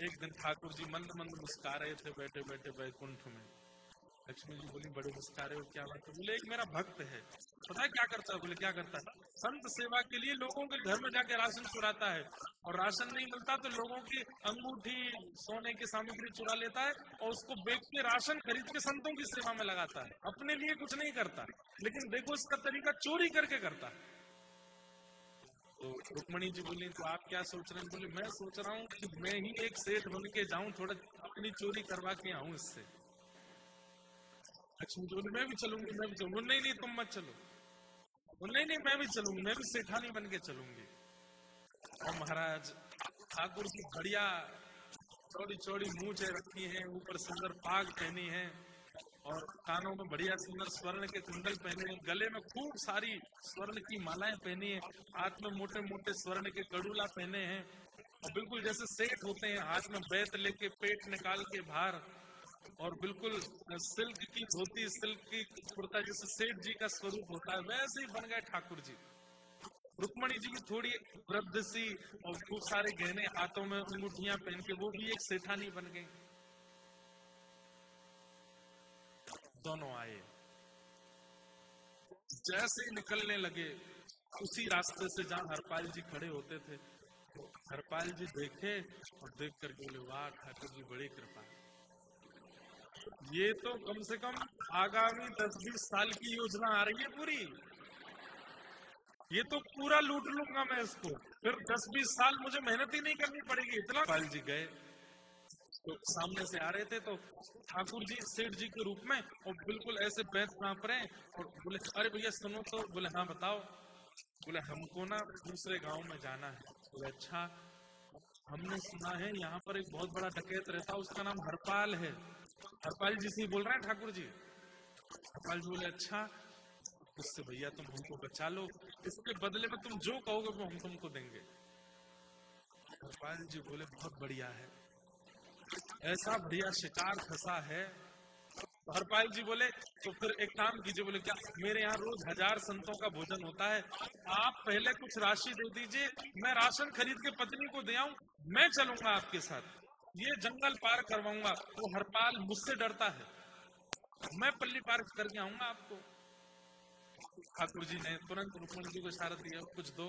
एक दिन ठाकुर जी मंद मंद मुस्कुरा रहे थे बैठे बैठे वैकुंठ में। लक्ष्मी जी बोली बड़े मुस्कुरा रहे हो, क्या बात है? बोले एक मेरा भक्त है, पता है क्या करता है? बोले क्या करता है? संत सेवा के लिए लोगों के घर में जाके राशन चुराता है और राशन नहीं मिलता तो लोगों की अंगूठी सोने की सामग्री चुरा लेता है और उसको बेच के राशन खरीद के संतों की सेवा में लगाता है। अपने लिए कुछ नहीं करता, लेकिन देखो इसका तरीका चोरी करके करता है। तो रुक्मणी जी बोली तो आप क्या सोच रहे हैं? बोले मैं सोच रहा हूँ कि मैं ही एक सेठ बन के जाऊं, थोड़ा अपनी चोरी करवा के आऊं इससे। लक्ष्मी जी बोली मैं भी चलूंगी, मैं भी चलूंगी। नहीं नहीं तुम मत चलो। नहीं नहीं मैं भी चलूंगी, मैं भी सेठानी बन के चलूंगी। और महाराज ठाकुर की बढ़िया चौड़ी चौड़ी मूंछें रखी हैं, ऊपर सुंदर पाग पहनी है और कानों में बढ़िया सुंदर स्वर्ण के कुंडल पहने, गले में खूब सारी स्वर्ण की मालाएं पहनी है, हाथ में मोटे मोटे स्वर्ण के कड़ूला पहने हैं, और बिल्कुल जैसे सेठ होते हैं, हाथ में बैत लेके पेट निकाल के बाहर, और बिल्कुल सिल्क की धोती, सिल्क की कुर्ता, जैसे सेठ जी का स्वरूप होता है वैसे ही बन गए ठाकुर जी। रुक्मणी जी भी थोड़ी वृद्ध सी और खूब सारे गहने, हाथों में अंगूठियां पहन के वो भी एक सेठानी बन गई। दोनों आए, जैसे ही निकलने लगे उसी रास्ते से जहां हरपाल जी खड़े होते थे, हरपाल जी देखे और देख करके बोले, वाह ठाकुर जी बड़ी कृपा, ये तो कम से कम आगामी 10-20 साल की योजना आ रही है पूरी, ये तो पूरा लूट लूंगा मैं इसको, फिर 10-20 साल मुझे मेहनत ही नहीं करनी पड़ेगी इतना। हरपाल जी गए तो सामने से आ रहे थे तो ठाकुर जी सेठ जी के रूप में, और बिल्कुल ऐसे पैर कांप रहे हैं, और बोले अरे भैया सुनो तो। बोले हाँ बताओ। बोले हमको ना दूसरे गांव में जाना है। बोले अच्छा, हमने सुना है यहाँ पर एक बहुत बड़ा डकैत रहता है, उसका नाम हरपाल है। हरपाल जी से बोल रहे हैं ठाकुर जी। हरपाल जी बोले अच्छा, उससे भैया तुम हमको बचा लो, इसके बदले में तुम जो कहोगे वो हम तुमको देंगे। हरपाल जी बोले बहुत बढ़िया है, ऐसा बढ़िया शिकार फंसा है। तो हरपाल जी बोले तो फिर एक काम कीजिए। बोले क्या? मेरे यहाँ रोज 1000 संतों का भोजन होता है, आप पहले कुछ राशि दे दीजिए, मैं राशन खरीद के पत्नी को दे आऊं, मैं चलूंगा आपके साथ, ये जंगल पार करवाऊंगा। तो हरपाल मुझसे डरता है, मैं पल्ली पार करके आऊंगा आपको। ठाकुर जी ने तुरंत रुक्मणी जी को इशारा दिया, कुछ दो।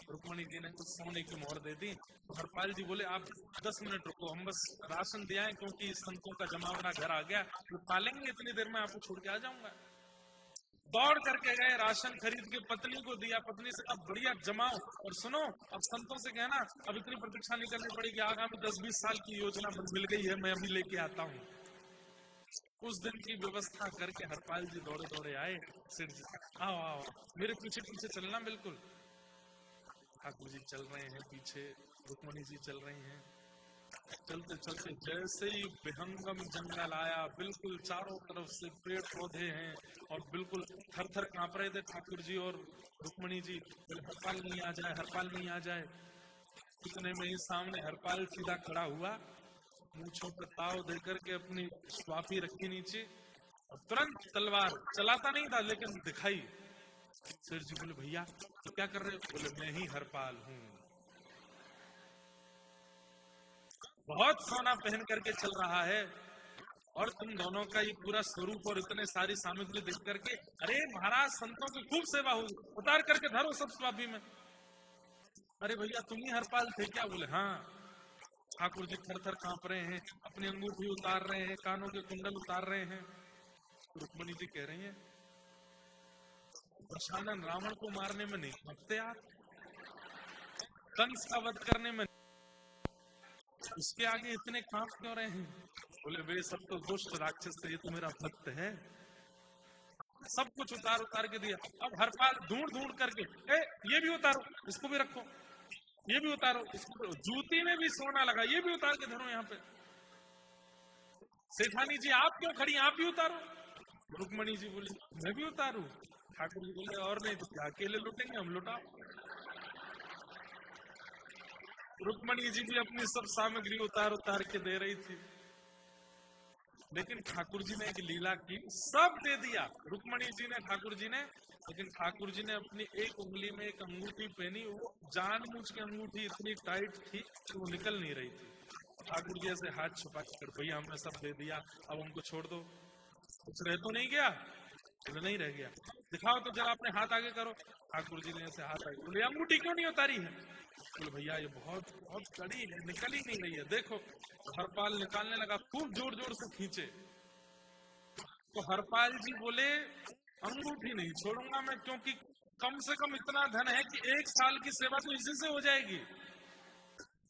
रुक्मणी जी ने कुछ सोने की मोहर दे दी। तो हरपाल जी बोले आप 10 मिनट रुको, हम बस राशन दिया है, क्योंकि संतों का जमावड़ा घर आ गया, तो पालेंगे, इतनी देर में आपको छोड़ के आ जाऊंगा। दौड़ करके गए, राशन खरीद के पत्नी को दिया, पत्नी से अब बढ़िया जमाओ, और सुनो अब संतों से कहना अब इतनी प्रतीक्षा नहीं करनी पड़ेगी, आगामी 10-20 साल की योजना मिल गई है, मैं अभी लेके आता हूँ। उस दिन की व्यवस्था करके हरपाल जी दौड़े दौड़े आए। सेठ जी आओ आओ मेरे पीछे पीछे चलना। बिल्कुल ठाकुर जी चल रहे हैं पीछे, रुक्मणी जी चल रही हैं। चलते चलते जैसे ही विहंगम जंगल आया, बिल्कुल चारों तरफ से पेड़ पौधे हैं, और बिल्कुल थर थर कांप रहे थे ठाकुर जी और रुक्मणी जी। हरपाल नहीं आ जाए, हरपाल नहीं आ जाए। इतने में ही सामने हरपाल सीधा खड़ा हुआ, मूंछों पर ताव देकर के अपनी स्वाफी रखी नीचे, और तुरंत तलवार, चलाता नहीं था लेकिन दिखाई। सेठ जी बोले भैया तो क्या कर रहे हो? बोले मैं ही हरपाल हूँ। बहुत सोना पहन करके चल रहा है, और तुम दोनों का ये पूरा स्वरूप और इतने सारी सामग्री देख करके, अरे महाराज संतों की खूब सेवा हो, उतार करके धरो सब स्वाफी में। अरे भैया तुम ही हरपाल थे क्या? बोले हाँ। ठाकुर जी थर थर कांप रहे हैं, अपनी अंगूठी उतार रहे हैं, कानों के कुंडल उतार रहे हैं। रुक्मणी जी कह रही हैं दशानन रावण को मारने में नहीं कांपते आप, कंस का वध करने में, उसके आगे इतने कांप क्यों रहे हैं? बोले वे सब तो दुष्ट राक्षस थे, ये तो मेरा भक्त है। सब कुछ उतार उतार के दिया। अब हरपाल ढूंढ ढूंढ करके, ये भी उतारो, इसको भी रखो, ये भी उतारो, इसको, जूती में भी सोना लगा, ये भी उतार के धरो यहाँ पे। सेठानी जी आप क्यों खड़ी, आप भी उतारो। रुक्मणी जी बोली मैं भी उतारू। ठाकुर जी बोले और नहीं तो क्या, अकेले लुटेंगे, हम लुटाओ। रुक्मणी जी भी अपनी सब सामग्री उतार उतार के दे रही थी, लेकिन ठाकुर जी ने एक लीला की, सब दे दिया रुक्मणी जी ने, ठाकुर जी ने, लेकिन ठाकुर जी ने अपनी एक उंगली में एक अंगूठी पहनी, वो जानबूझ के अंगूठी इतनी टाइट थी कि वो निकल नहीं रही थी। ठाकुर जी ऐसे हाथ छुपा कर, भैया हमने सब दे दिया, अब हमको छोड़ दो, कुछ रह तो नहीं गया? बोले नहीं रह गया। दिखाओ तो जरा अपने हाथ आगे करो। ठाकुर जी ने ऐसे हाथ आगे, बोले अंगूठी क्यों नहीं उतारी है? बोले भैया ये बहुत बहुत कड़ी है, निकल ही नहीं रही है, देखो। हरपाल निकालने लगा, खूब जोर जोर से खींचे। तो हरपाल जी बोले अंगूठी नहीं छोड़ूंगा मैं, क्योंकि कम से कम इतना धन है कि 1 साल की सेवा तो इसी से हो जाएगी।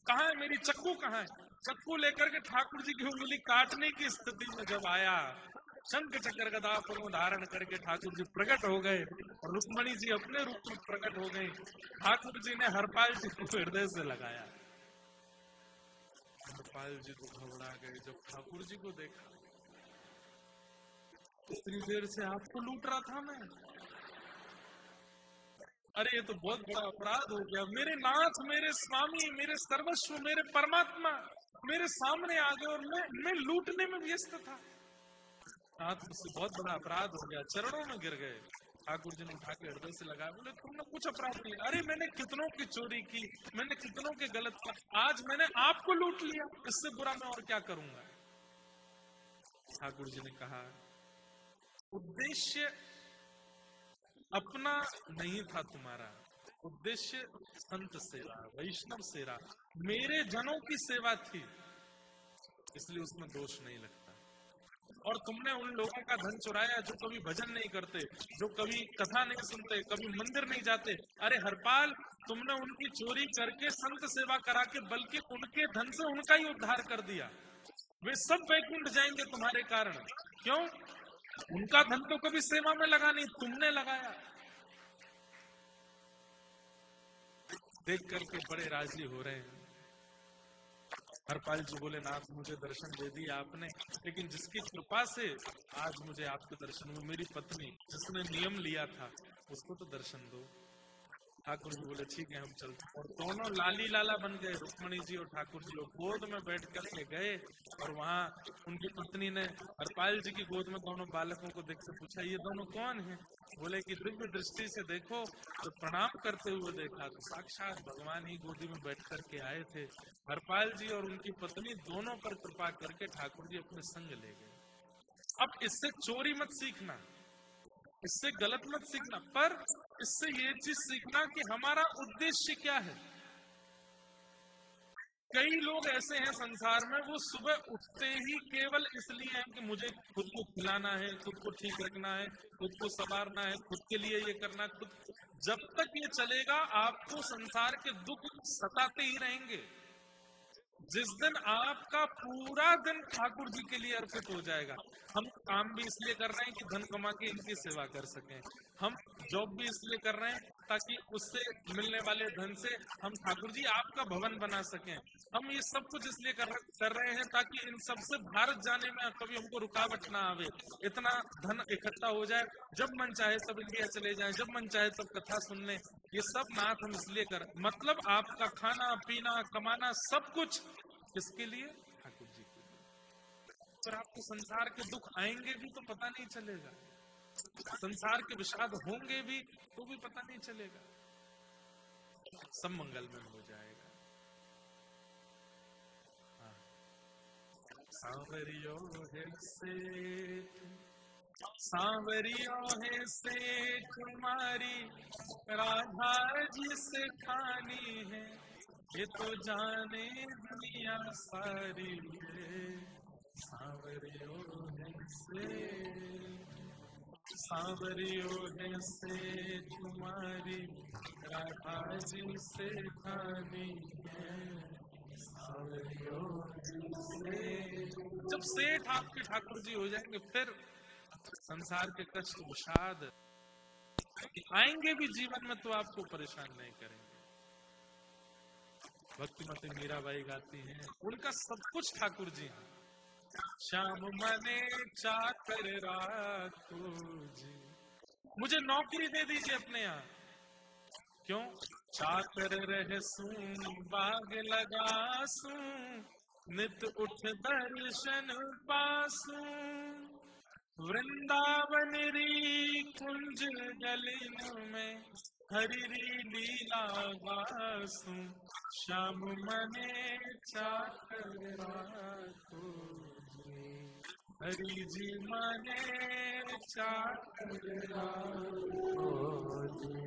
कहाँ है मेरी चक्कू, कहाँ है? चक्कू लेकर के ठाकुर जी की उंगली काटने की स्थिति में जब आया, शंख चक्र गदा पद्म धारण करके ठाकुर जी प्रकट हो गए, और रुक्मणी जी अपने रूप में प्रकट हो गई। ठाकुर जी ने हरपाल जी को हृदय से लगाया। हरपाल जी तो घबरा गए जब ठाकुर जी को देखा। इतनी देर से आपको लूट रहा था मैं। अरे ये तो बहुत बड़ा अपराध हो गया। मेरे नाथ, मेरे स्वामी, मेरे सर्वस्व, मेरे परमात्मा मेरे सामने आ गए और मैं लूटने में व्यस्त था। नाथ, मुझसे बहुत बड़ा अपराध हो गया। चरणों में गिर गए। ठाकुर जी ने उठा के हृदय से लगाया, बोले तुमने कुछ अपराध नहीं। अरे मैंने कितनों की चोरी की, मैंने कितनों के गलत किया, आज मैंने आपको लूट लिया, इससे बुरा मैं और क्या करूंगा। ठाकुर जी ने कहा, उद्देश्य अपना नहीं था तुम्हारा, उद्देश्य संत सेवा, वैष्णव सेवा, मेरे जनों की सेवा थी, इसलिए उसमें दोष नहीं लगता। और तुमने उन लोगों का धन चुराया जो कभी भजन नहीं करते, जो कभी कथा नहीं सुनते, कभी मंदिर नहीं जाते। अरे हरपाल, तुमने उनकी चोरी करके संत सेवा करा के, बल्कि उनके धन से उनका ही उद्धार कर दिया। वे सब वैकुंठ जाएंगे तुम्हारे कारण। क्यों? उनका धन तो कभी सेवा में लगा नहीं, तुमने लगाया। देख करके बड़े राजी हो रहे हैं। हरपाल जी बोले, नाथ मुझे दर्शन दे दिया आपने, लेकिन जिसकी कृपा से आज मुझे आपके दर्शन हुए, मेरी पत्नी जिसने नियम लिया था, उसको तो दर्शन दो। ठाकुर जी बोले, ठीक है हम चलते। और दोनों लाली लाला बन गए, रुक्मणी जी और ठाकुर जी, और गोद में बैठ करके गए। और वहाँ उनकी पत्नी ने हरपाल जी की गोद में दोनों बालकों को देख के पूछा, ये दोनों कौन हैं? बोले कि दिव्य दृष्टि से देखो तो प्रणाम करते हुए देखा तो साक्षात भगवान ही गोदी में बैठ करके आए थे। हरपाल जी और उनकी पत्नी दोनों पर कृपा करके ठाकुर जी अपने संग ले गए। अब इससे चोरी मत सीखना, इससे गलत मत सीखना, पर इससे ये चीज सीखना कि हमारा उद्देश्य क्या है। कई लोग ऐसे हैं संसार में, वो सुबह उठते ही केवल इसलिए हैं कि मुझे खुद को खिलाना है, खुद को ठीक रखना है, खुद को संवारना है, खुद के लिए ये करना। खुद जब तक ये चलेगा आपको संसार के दुख सताते ही रहेंगे। जिस दिन आपका पूरा दिन ठाकुर जी के लिए अर्पित हो जाएगा, हम काम भी इसलिए कर रहे हैं कि धन कमा के इनकी सेवा कर सकें, हम जॉब भी इसलिए कर रहे हैं ताकि उससे मिलने वाले धन से हम ठाकुर जी आपका भवन बना सकें, हम ये सब कुछ इसलिए कर रहे हैं ताकि इन सबसे भारत जाने में कभी हमको रुकावट ना आवे, इतना धन इकट्ठा हो जाए, जब मन चाहे तब इंडिया चले जाएं, जब मन चाहे तब कथा सुन लें। ये सब नाथ हम इसलिए कर, मतलब आपका खाना पीना कमाना सब कुछ किसके लिए? ठाकुर जी के लिए। पर आपको संसार के दुख आएंगे भी तो पता नहीं चलेगा, संसार के विषाद होंगे भी तो भी पता नहीं चलेगा, सब मंगलमय हो जाएगा। सांवरियो है सेठ, सांवरियो है सेठ हमारी, राधा जी से खानी है, ये तो जाने दुनिया सारी है। सांवरियो है सेठ, सांवरियो है सेठ हमारी, राधा जी से खानी है। सांवरियो है सेठ। जब सेठ आपके ठाकुर जी हो जाएंगे, फिर संसार के कष्ट विषाद आएंगे भी जीवन में तो आपको परेशान नहीं करेंगे। भक्तिमती मीराबाई गाती हैं, उनका सब कुछ ठाकुर जी हैं। श्याम मने चाकर राखो जी, मुझे नौकरी दे दीजिए अपने यहाँ। क्यों? चाकर रहसूं बाग लगासूं, नित उठ दर्शन पासूं, वृंदावन री कुंज गलिन में हरि लीला गासूं, श्याम मने चाकर राखो जी, हरि जी मने चाकर राखो जी।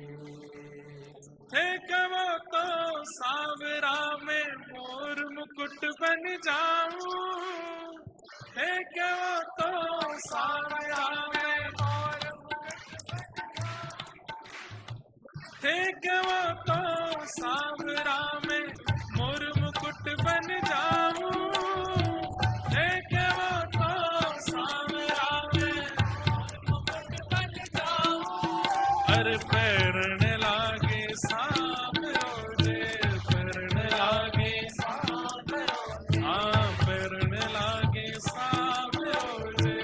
वो तो सांवरा में मोर मुकुट बन जाऊं, वो तो सांवरा में मोर वो तो सांवरा में मोर मुकुट बन जाऊं, वो तो सांवरा में मुकुट बन जाऊं। अरे पैरने लागे सांवरो जे, पैरने लागे सांवरो, हाँ पैरने लागे सांवरो जे,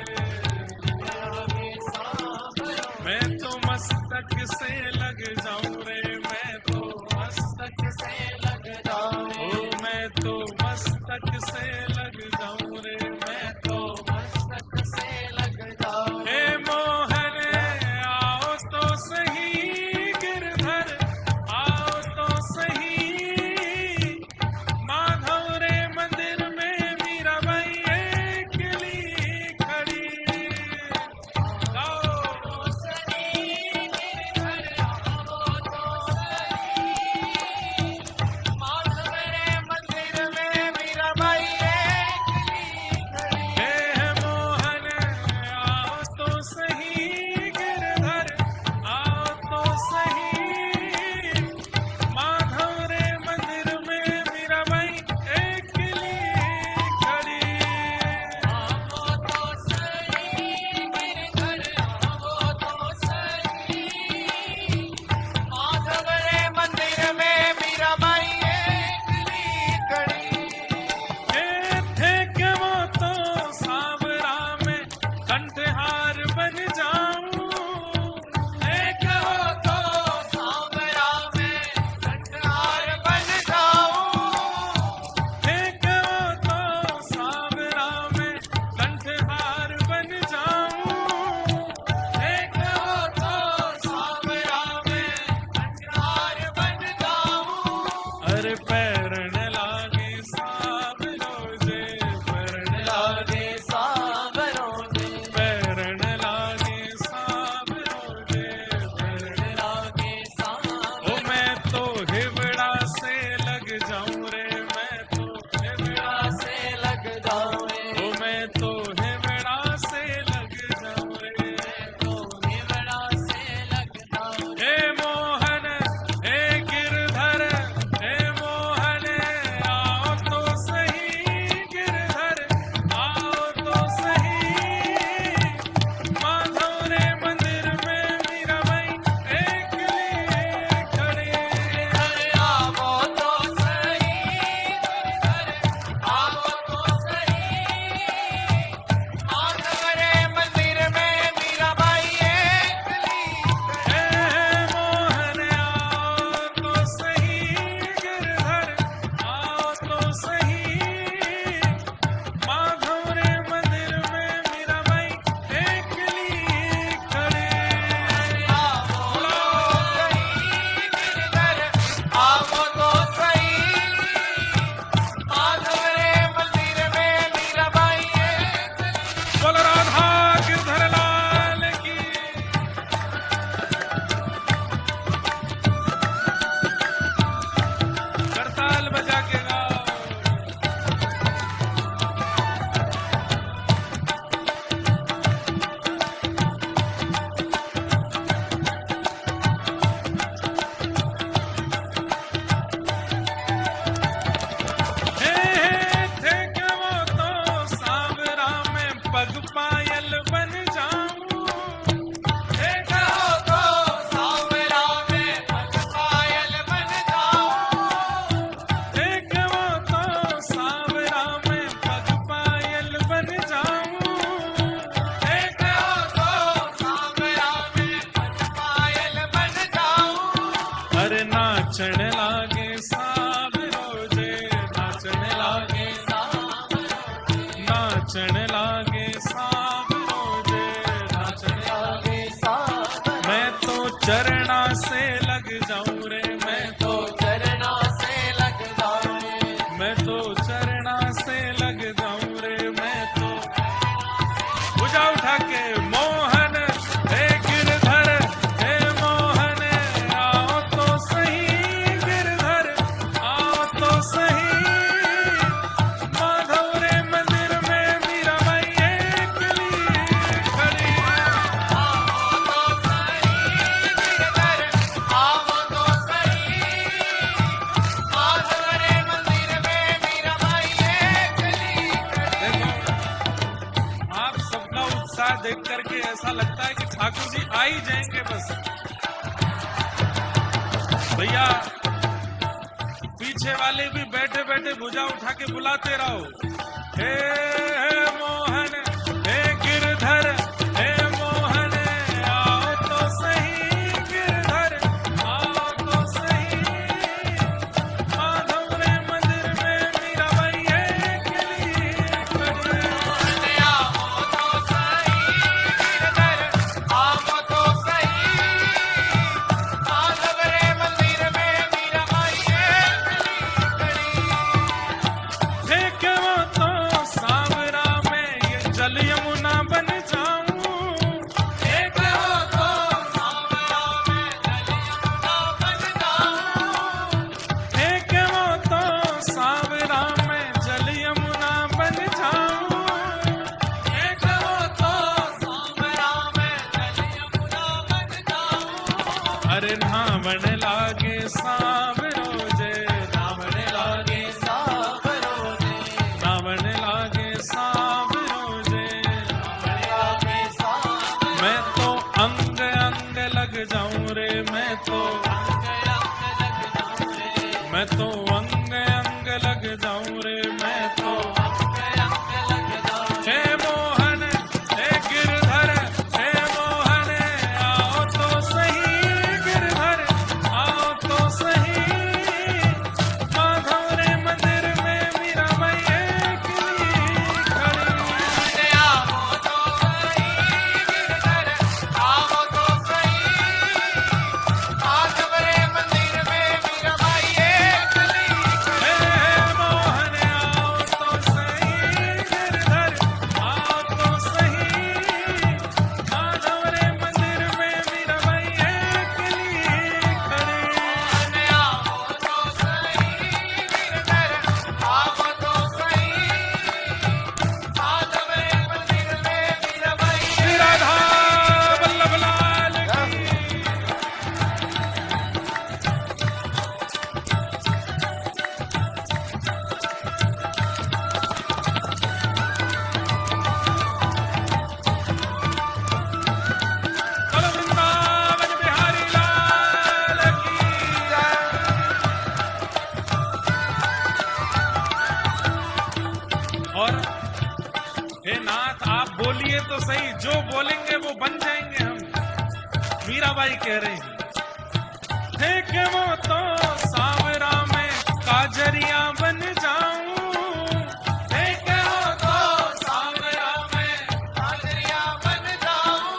ऐसा लगता है कि ठाकुर जी आ ही जाएंगे बस। भैया पीछे वाले भी बैठे बैठे भुजा उठा के बुलाते रहो, हे मोहन, हे गिरधर, हे मोहन, आओ तो सही गिरधर, आओ तो सही। माधव रे मंदिर में मीराबाई अकेली खड़ी। आओ तो सही गिरधर, आओ तो सही। माधव रे मंदिर में मीराबाई अकेली खड़ी। हे क्यों तो सांवरा में ये जल यमुना बन जाऊं, एक हो तो सांवरा में जल यमुना बन जाऊं। हे क्यों तो सांवरा में जल यमुना बन जाऊं। एक हो तो सांवरा में जल यमुना बन जाऊं। अरे नावण लागे सांवरो जे, नावण लागे सांवरो जे, नावण लागे सांवरो जे। लागे सांवरो मैं तो अंग अंग लग जाऊं रे, मैं तो मैं तो अंग अंग लग जाऊं रे, मैं तो। हे मोहन, हे गिरधर, हे मोहन, आओ तो सही गिरधर, आओ तो सही। माधव रे मंदिर में मीराबाई अकेली खड़ी। आओ तो सही गिरधर, आओ तो सही। माधव रे मंदिर में मीराबाई अकेली खड़ी। हे मोहन, आओ तो सही गिरधर, आओ तो सही। माधव रे मंदिर में मीराबाई अकेली खड़ी। आओ तो सही गिरधर, आओ तो सही। माधव रे मंदिर में मीराबाई श्री राधा वल्लभ लाल की। बोलो वृंदावन बिहारी लाल की जय। और हे नाथ आप बोलिए तो सही, जो बोलेंगे वो बन जाएंगे हम। मीराबाई कह रही हैं, हे के वो तो सांवरा में काजरिया बन जाऊं। हे के वो तो सांवरा में हाजरिया बन जाऊं।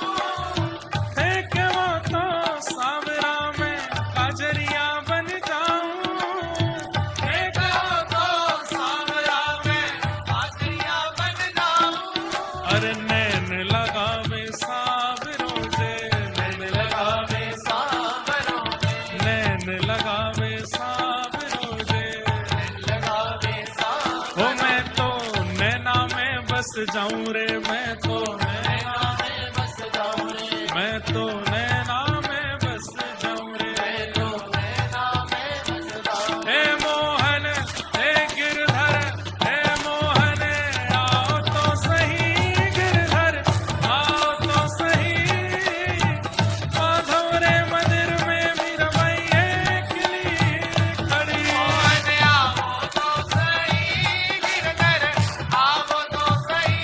हे के वो तो सांवरा में काजरिया बन जाऊं। एक हो तो सांवरा में हाजरिया बन जाऊं। अरे नैन लगावे सांवरो जे, नैन लगावे सांवरों में नैन लगावे सांवरो जे। लगावे सांवरों हो मैं तो नैना में बस जाऊं रे, मैं तो नैना में बस जाऊं रे। मैं तो नैना में बस जाऊं रे। मैं तो नैना में बस जाऊं। हे मोहन, हे गिरधर, हे मोहन, आओ तो सही गिरधर, आओ तो सही। माधव रे मंदिर में मीराबाई अकेली खड़ी। मोहन आओ तो सही गिरधर, आओ तो सही।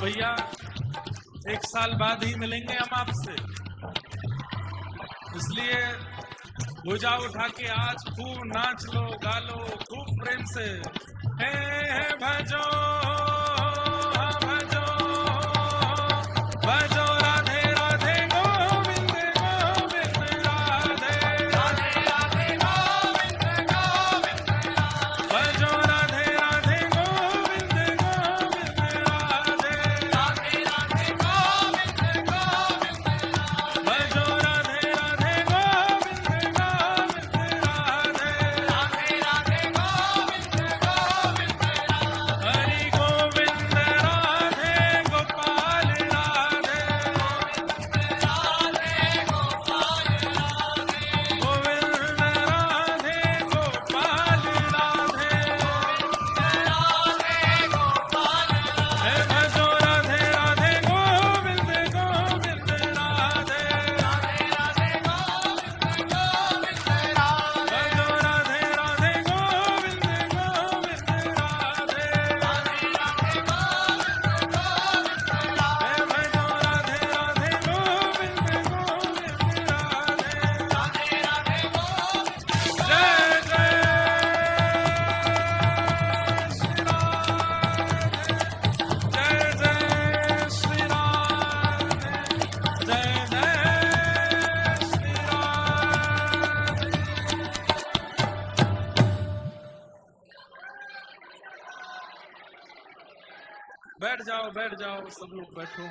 भैया 1 साल बाद ही मिलेंगे हम आपसे, इसलिए भुजा उठा के आज खूब नाच लो, गा लो खूब प्रेम से। हे भजो भजो भजो राधे राधे गोविंद गोविंद राधे राधे राधे गोविंद गोविंद भजो राधे राधे गोविंद गोविंद राधे राधे राधे गोविंद गोविंद भजो राधे राधे गोविंद गोविंद राधे राधे राधे गोविंद गोविंद हरि गोविंद राधे गोपाल राधे राधे गोपाल राधे गोविंद राधे गोपाल राधे राधे गोपाल हे भजो राधे राधे गोविंद गोविंद राधे राधे राधे गोविंद गोविंद राधे भजो राधे राधे गोविंद गोविंद राधे राधे राधे गोविंद गोविंद राधे हे भजो राधे राधे गोविंद गोविंद राधे राधे राधे गोविंद जय जय श्री राधे जय जय श्री राधे जय जय श्री राधे। बैठ जाओ सब लोग बैठो।